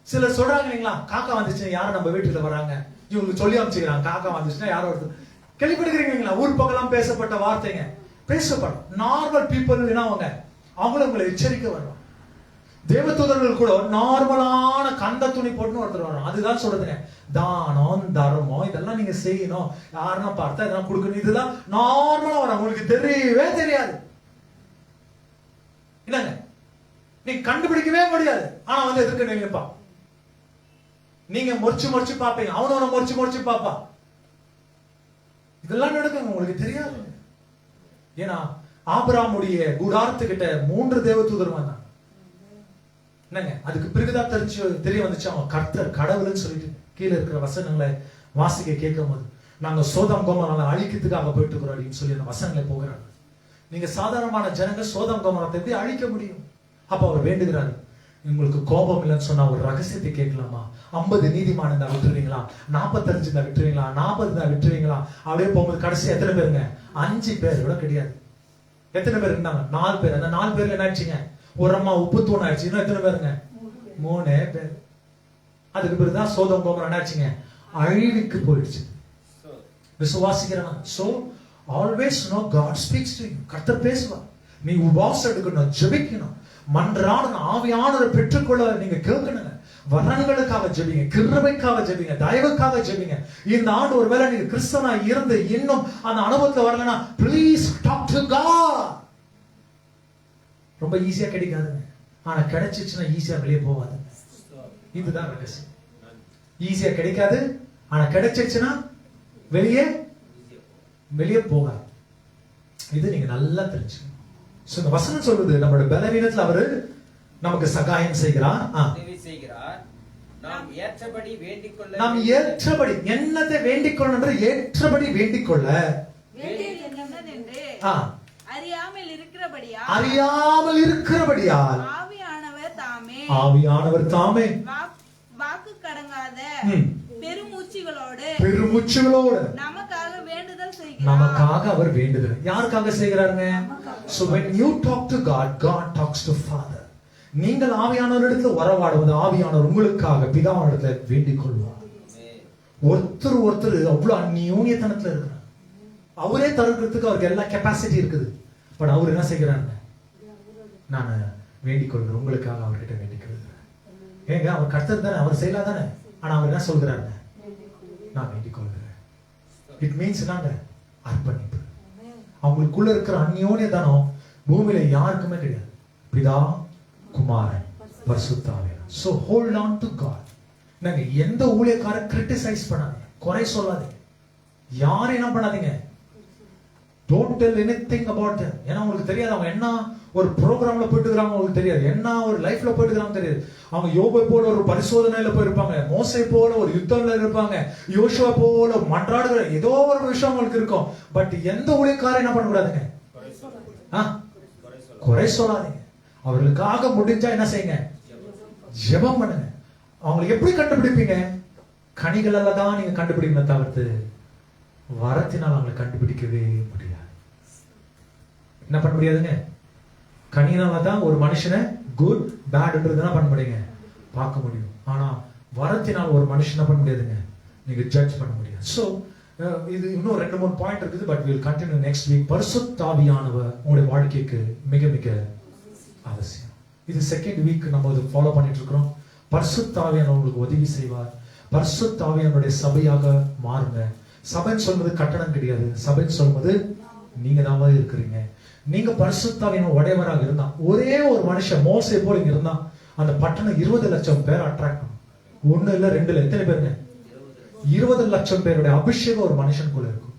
சிலர் சொல்றாங்க இல்லைங்களா, காக்கா வந்துச்சுன்னா யாரும் நம்ம வீட்டுல வராங்க, இவங்களுக்கு சொல்லி அமைச்சுக்கிறாங்க, காக்கா வந்துச்சுன்னா யாரும் ஒருத்தர். கேள்விப்படுகிறீங்களா? ஊர் பக்கம் பேசப்பட்ட வார்த்தைங்க பேசப்படும். நார்மல் பீப்புள் அவங்க உங்களை எச்சரிக்கை வருவாங்க. தேவதூதர்கள் கூட நார்மலான கந்த துணி போட்டுன்னு ஒருத்தர் வரும். அதுதான் சொல்றதுங்க, தானம் தர்மம் இதெல்லாம் நீங்க செய்யணும், யாருன்னா பார்த்தா இதெல்லாம் கொடுக்கணும், இதுதான் நார்மலா வரும். உங்களுக்கு தெரியவே தெரியாது. இல்லங்க, நீங்க கண்டுபிடிக்கவே முடியாது. ஆனா வந்து எதுக்கு நினைப்பா, நீங்க முறிச்சு பாப்பீங்க, அவனோட முறிச்சு பாப்பா. இதெல்லாம் நடக்குங்க, உங்களுக்கு தெரியாது. ஏன்னா ஆபிரகாமுடைய கூடாரத்துக்கிட்ட 3 தேவதூதர் வந்தாங்க. என்னங்க, அதுக்கு பிறகுதான் தெரிய வந்துச்சு அவன் கர்த்தர் கடவுள்னு சொல்லிட்டு. கீழே இருக்கிற வசனங்களை வாசிக்க கேட்கும் போது, நாங்க சோதம் கோமரத்தை அழிக்கிறதுக்காக போயிட்டு இருக்கிறோம் அப்படின்னு சொல்லி அந்த வசனங்களை போகிறாங்க. நீங்க சாதாரணமான ஜனங்க சோதம் கோமரத்தை எப்படி அழிக்க முடியும்? அப்ப அவர் வேண்டுகிறாரு, உங்களுக்கு கோபம் இல்லைன்னு சொன்னா ஒரு ரகசியத்தை கேட்கலாமா? 50 நீதிமான் இருந்தா விட்டுருவீங்களா? 45 இருந்தா விட்டுருவீங்களா? 40 இருந்தா விட்டுருவீங்களா? அப்படியே போகும்போது கடைசி எத்தனை பேருங்க? 5 பேர் கூட கிடையாது. எத்தனை பேர் இருந்தாங்க? 4 பேர். அந்த 4 பேர்ல என்ன ஆயிடுச்சுங்க? ஒரு அம்மா உப்பு தூண் ஆயிடுச்சு. இன்னும் எத்தனை பேருங்க? 3 பேர். அதுக்கு பிறகுதான் சோதம் கோமரம் என்ன ஆச்சுங்க? அழிவுக்கு போயிடுச்சு. விசுவாசிக்கிறவன். So always know God speaks to you. கர்த்தர் பேசுவார். நீ உபவாசம் எடுக்கணும், ஜெபிக்கணும், மன்றாடணும், ஆவியானவரை பெற்றுக்கொள்ள நீங்க கேட்கணுங்க. வரங்களுக்காக ஜெபிங்க, கிருபைக்காக ஜெபிங்க, தயவுக்காக ஜெபிங்க. இந்த ஆண்டு ஒருவேளை நீங்க கிறிஸ்தவனா இருந்து இன்னும் அந்த அனுபவத்துல வரலனா ப்ளீஸ் டாக் டு காட். ரொம்ப ஈஸியா கிடைக்காதுங்க. ஆனா கிடைச்சிச்சுன்னா ஈஸியா வெளியே போவாதுங்க. இதுதான் ரகசியம். ஈஸியா கிடைக்காது, ஆனா கிடைச்சிச்சுன்னா வெளியே போகாது. இது நீங்க நல்லா தெரிஞ்சுக்கணும். இந்த வசனம் சொல்றது நம்மளோட பலவீனத்துல அவரு நமக்கு சகாயம் செய்கிறார். நாம் ஏற்றபடி என்னத்தை வேண்டிக் கொள்ள ஏற்றபடி வேண்டிக் கொள்ள அறியாமல் இருக்கிறபடியால் ஆவியானவர் தாமே வாக்கு கடங்காத பெருமூச்சுகளோடு நமக்காக அவர் வேண்டுதல். யாருக்காக செய்கிறாருங்க? So when you talk to God, God talks to Father. நீங்கள் ஆவியானவரிடத்தில் உறவாடுவது ஆவியானவர் உங்களுக்காக பிதாவிடத்தில் வேண்டிக் கொள்வார். ஒருத்தர் அவ்வளவு அந்நியோன்யத்தனத்துல இருக்கிறார். அவரே தருகிறதுக்கு அவருக்கு எல்லா கெப்பாசிட்டி இருக்குது. பட் அவர் என்ன செய்கிறாருங்க? நான் வேண்டிக் கொள்கிறேன், உங்களுக்காக அவர்கிட்ட வேண்டிக் கொள்கிறேன். ஏங்க அவர் கர்த்தர் தானே, அவர் செய்யலாம் தானே. ஆனா அவர் என்ன சொல்கிறாருங்க? நான் வேண்டிக் கொள்கிறேன். இட் மீன்ஸ் என்னங்க? அர்ப்பணிப்பு. அவங்களுக்குள்ள இருக்கிற அந்நியோன்யதானம் பூமியில யாருக்குமே கிடையாது. பிதா, குமாரன், பரிசுத்த ஆவியானவர். So hold on to God. நீங்க எந்த ஊழியக்காரரை கிரிட்டிசைஸ் பண்ணாதீங்க, குறை சொல்லாதீங்க, யாரும் என்ன பண்ணாதீங்க. Don't tell anything about them. ஏன்னா உங்களுக்கு தெரியாது அவங்க என்ன ஒரு ப்ரோக்ராம்ல போயிட்டு இருக்காங்க, உங்களுக்கு தெரியாது. என்ன ஒரு லைஃப்ல போயிட்டு இருக்காங்க தெரியாது. அவங்க யோபை போல ஒரு பரிசோதனையில போயிருப்பாங்க, மோசே போல ஒரு யுத்தம்ல இருப்பாங்க, யோசுவா போல மன்றாடுகிற ஏதோ ஒரு விஷயம் உங்களுக்கு இருக்கும். பட் எந்த ஊழியக்காரரும் என்ன பண்ணக்கூடாதுங்க? குறை சொல்லாதீங்க. அவர்களுக்காக முடிஞ்சா என்ன செய்யுங்க? ஜெபம் பண்ணுங்க. அவங்களை எப்படி கண்டுபிடிப்பீங்க? கனிகளால தான் நீங்க கண்டுபிடிக்கணும், தவிர்த்து வரத்தினால் அவங்களை கண்டுபிடிக்கவே முடியாது. என்ன பண்ண முடியாதுங்க? கனியினால தான் ஒரு மனுஷனை குட் பேட்ன்றதுதான் பண்ண முடியுங்க, பார்க்க முடியும். ஆனா வரத்தினால் ஒரு மனுஷனை பண்ண முடியாதுங்க, நீங்க ஜட்ஜ் பண்ண முடியாது. சோ இது இன்னும் 2-3 பாயிண்ட் இருக்குது. But we'll continue next week. பரிசுத்த ஆவியானவர் உங்களுடைய வாழ்க்கைக்கு மிக மிக அவசியம். இது செகண்ட் வீக் நம்ம இதை ஃபாலோ பண்ணிட்டு இருக்கிறோம். பரிசுத்த ஆவியானவர் உங்களுக்கு உதவி செய்வார். பரிசுத்த ஆவியானவருடைய சபையாக மாறுங்க. சபைன்னு சொல்வது கட்டணம் கிடையாது. சபைன்னு சொல்வது நீங்க தான் இருக்கிறீங்க. நீங்க பரிசுத்த ஆவியானவர் உடையவராக இருந்தா, ஒரே ஒரு மனுஷன் மோசே போல இங்க இருந்தா அந்த பட்டணம் 20 லட்சம் பேர் அட்ராக்ட் பண்ணும். 1 இல்ல 2 இல்ல, எத்தனை பேருங்க? 20 லட்சம் பேருடைய அபிஷேகம் ஒரு மனுஷனுக்குள்ள இருக்கும்.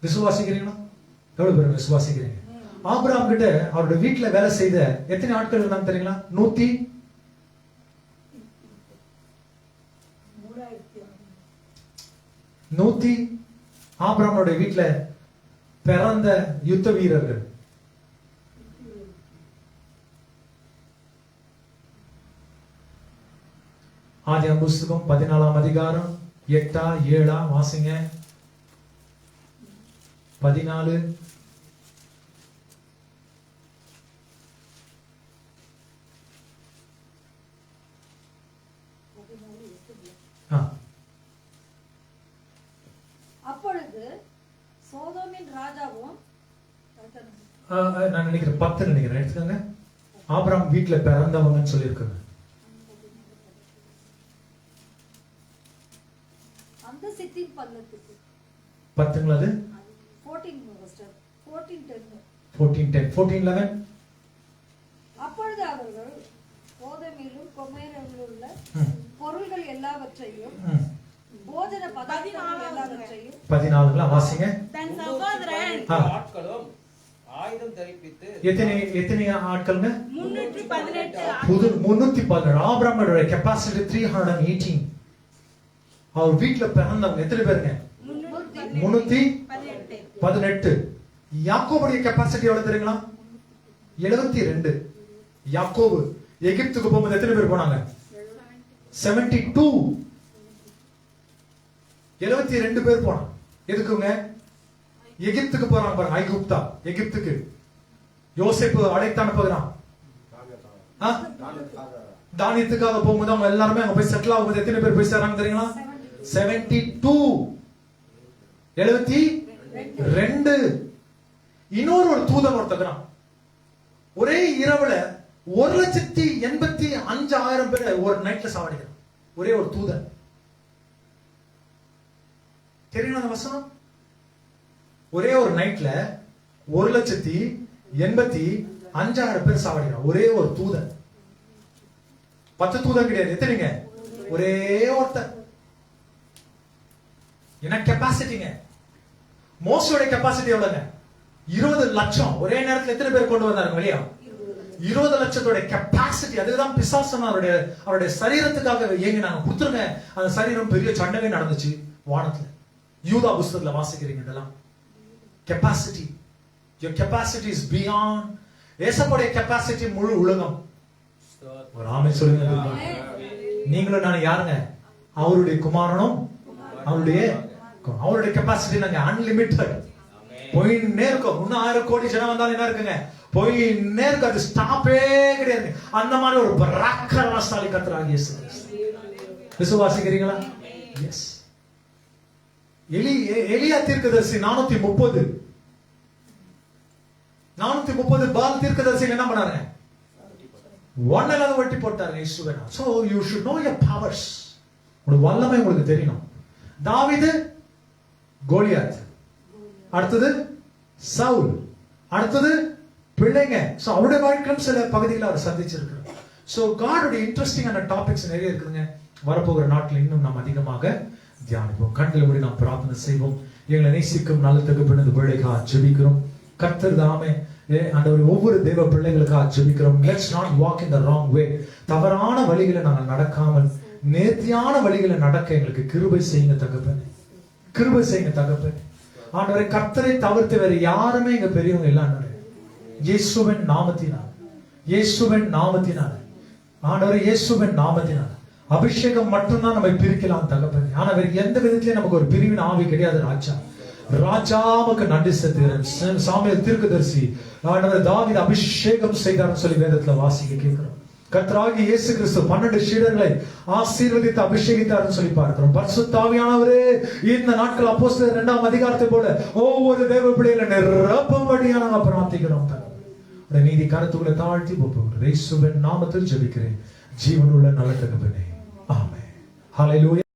விசுவாசிக்கிறீங்களா? எவ்வளவு பேர் விசுவாசிக்கிறீங்க? ஆபிரகாம் கிட்ட அவருடைய வீட்டுல வேலை செய்த எத்தனை ஆட்கள் இருந்தாங்க தெரியுங்களா? 100 ஆபிரகாமுடைய வீட்டுல பிறந்த யுத்த வீரர்கள். ஆதியாகமம் புஸ்தகம் 14ஆம் அதிகாரம் 8 7 வாசிங்க. 14 அப்பொழுது சோதோமின் ராஜாவும், நான் நினைக்கிறேன் 10 நினைக்கிறேன், எடுத்துக்கோங்க. ஆபிரகாம் வீட்டுல பிறந்தவங்கன்னு சொல்லியிருக்காங்க. அந்த சித்தின் பள்ளத்துக்கு 10ங்களா? அது 14:11 அப்பொழுது அவர்கள் சோதோமிலும் கொமோராவிலும் உள்ள பொருள்கள் எல்லாவற்றையும் போஜன பதார்த்தங்கள் எல்லாவற்றையும் 14ங்களா வாசிங்க. தன் சகோதரன் ஆட்களும் ஆயுதம் தரிப்பித்து எத்தனை ஆட்கள்ங்க? 318. 318. ஆபிரகாமோட கெபாசிட்டி 318. அவர் வீட்டுல பிறந்தவங்க எத்தனை பேருங்க? 318. யாக்கோபுடைய கெபாசிட்டி எவ்வளவு தெரியுங்களா? 72. யாக்கோபு எகிப்துக்கு போகும்போது எத்தனை பேர் போனாங்க? 72. 72 பேர் போனாங்க. எதுக்குங்க? எகிப்துக்கு போறாங்க பாருங்க. ஐகுப்தா, எகிப்துக்கு யோசேப்பு அழைத்து அனுப்புகிறான். தானியத்துக்காக போகும்போது அவங்க எல்லாருமே அங்க போய் செட்டில் ஆகும்போது எத்தனை பேர் போய் சேர்றாங்க தெரியுங்களா? 72. 72. இன்னொரு ஒரு தூதன் ஒருத்தகிறான். ஒரே இரவுல 1,85,000 பேர் ஒரு நைட்ல சாவடிக்கிறான். ஒரே ஒரு தூதன். தெரியுங்களா அந்த வசனம்? ஒரே ஒரு நைட்ல 1,85,000 பேர் சாவடிக்கிறான். ஒரே ஒரு தூதன். 10 தூதன் கிடையாது. எத்தனைங்க? ஒரே ஒருத்தன். என்ன கெப்பாசிட்டிங்க? மோசோட கெப்பாசிட்டி எவ்வளவுங்க? 20 லட்சம். ஒரே நேரத்தில் எத்தனை பேர் கொண்டு வந்தாருங்க வெளியா? 20 லட்சத்தோட கெப்பாசிட்டி. அதுதான் பிசாசன் அவருடைய சரீரத்துக்காக ஏங்கினாங்க. கொடுத்துருங்க. அந்த சரீரம் பெரிய சண்டை நடந்துச்சு வானத்துல. யூதா புஸ்தகத்துல வாசிக்கிறீங்க இதெல்லாம். Capacity. your capacity is beyond. ஏசப்போடைய கெப்பாசிட்டி முழு உலகம். ஒரு ஆமென் சொல்லுங்க. நீங்களும் நான் யாருங்க? அவருடைய குமாரனும் அவருடைய கெப்பாசிட்டி நாங்க அன்லிமிட்டட். போயின்னே இருக்கும். இன்னும் 1000 கோடி ஜனம் வந்தாலும் என்ன இருக்குங்க? போயின்னே இருக்கு. அது ஸ்டாப்பே கிடையாது. அந்த மாதிரி ஒரு பராக்கிரமசாலி கர்த்தராகிய இயேசு கிறிஸ்து. விசுவாசிக்கிறீங்களா? எஸ். எலியா தீர்க்கதரிசி 430 பால் தீர்க்கதரிசி என்ன பண்ணாருங்க? ஒன்னலாத வெட்டி போட்டாருங்க இயேசுவனா. So you should know your powers. உங்க வல்லமை உங்களுக்கு தெரியணும். தாவீது கோலியாத், அடுத்தது சவுல், அடுத்தது பிள்ளைங்க. சோ அவருடைய வாழ்க்கையிலும் சில பகுதிகளை அவர் சந்திச்சிருக்கிறார். சோ காடோட இன்ட்ரெஸ்டிங்கான டாபிக்ஸ் நிறைய இருக்குதுங்க. வரப்போகிற நாட்கள் இன்னும் நாம் அதிகமாக தியானிப்போம். கண்களை மூடி நாம் பிரார்த்தனை செய்வோம். எங்களை நேசிக்கும் நல்ல தகப்பனே, இந்த வேளைக்காக ஜெபிக்கிறோம். கர்த்தர் தாமே ஆண்டவரே ஒவ்வொரு தேவ பிள்ளைகளுக்காக ஜெபிக்கிறோம். Let's not walk in the wrong வே. தவறான வழிகளை நாங்கள் நடக்காமல் நேர்த்தியான வழிகளை நடக்க எங்களுக்கு கிருபை செய்யுங்க தகப்பனே. கிருபை செய்யுங்க தகப்பனே. ஆண்டவரே கர்த்தரை தவிர்த்து வேற யாருமே இங்க பெரியவங்க இல்ல ஆண்டவரே. இயேசுவின் நாமத்தினால், இயேசுவின் நாமத்தினால் ஆண்டவரே, இயேசுவின் நாமத்தினால் அபிஷேகம் மட்டும்தான் நம்ம பிரிக்கலாம் தகப்பனே. ஆனா வேற எந்த விதத்திலயும் நமக்கு ஒரு பிரிவின் ஆவி கிடையாது ராஜா. ராஜாவுக்கு நன்றி செலுத்துகிறேன். சாமுவேல் தீர்க்கதரிசி ஆண்டவர் தாவீது அபிஷேகம் செய்தார்னு சொல்லி வேதத்துல வாசிக்க கேட்கிறோம். கர்த்தராகிய இயேசு கிறிஸ்து 12 சீடர்களை ஆசீர்வதித்து அபிஷேகித்தார்னு சொல்லி பார்க்கிறோம். பரிசுத்த ஆவியானவரே இந்த நாட்கள் அப்போஸ்தலர் 2ஆம் அதிகாரத்தை போல ஒவ்வொரு தேவ பிள்ளைகளை நிரப்பும்படியாக நாங்கள் பிரார்த்திக்கிறோம். நீதி கருத்துக்களை தாழ்த்தி ஒப்புக்கொள்கிறேன். இயேசுவின் நாமத்தில் ஜெபிக்கிறேன் ஜீவனுள்ள நல்ல தகப்பனே. ஆமென். ஹல்லேலூயா.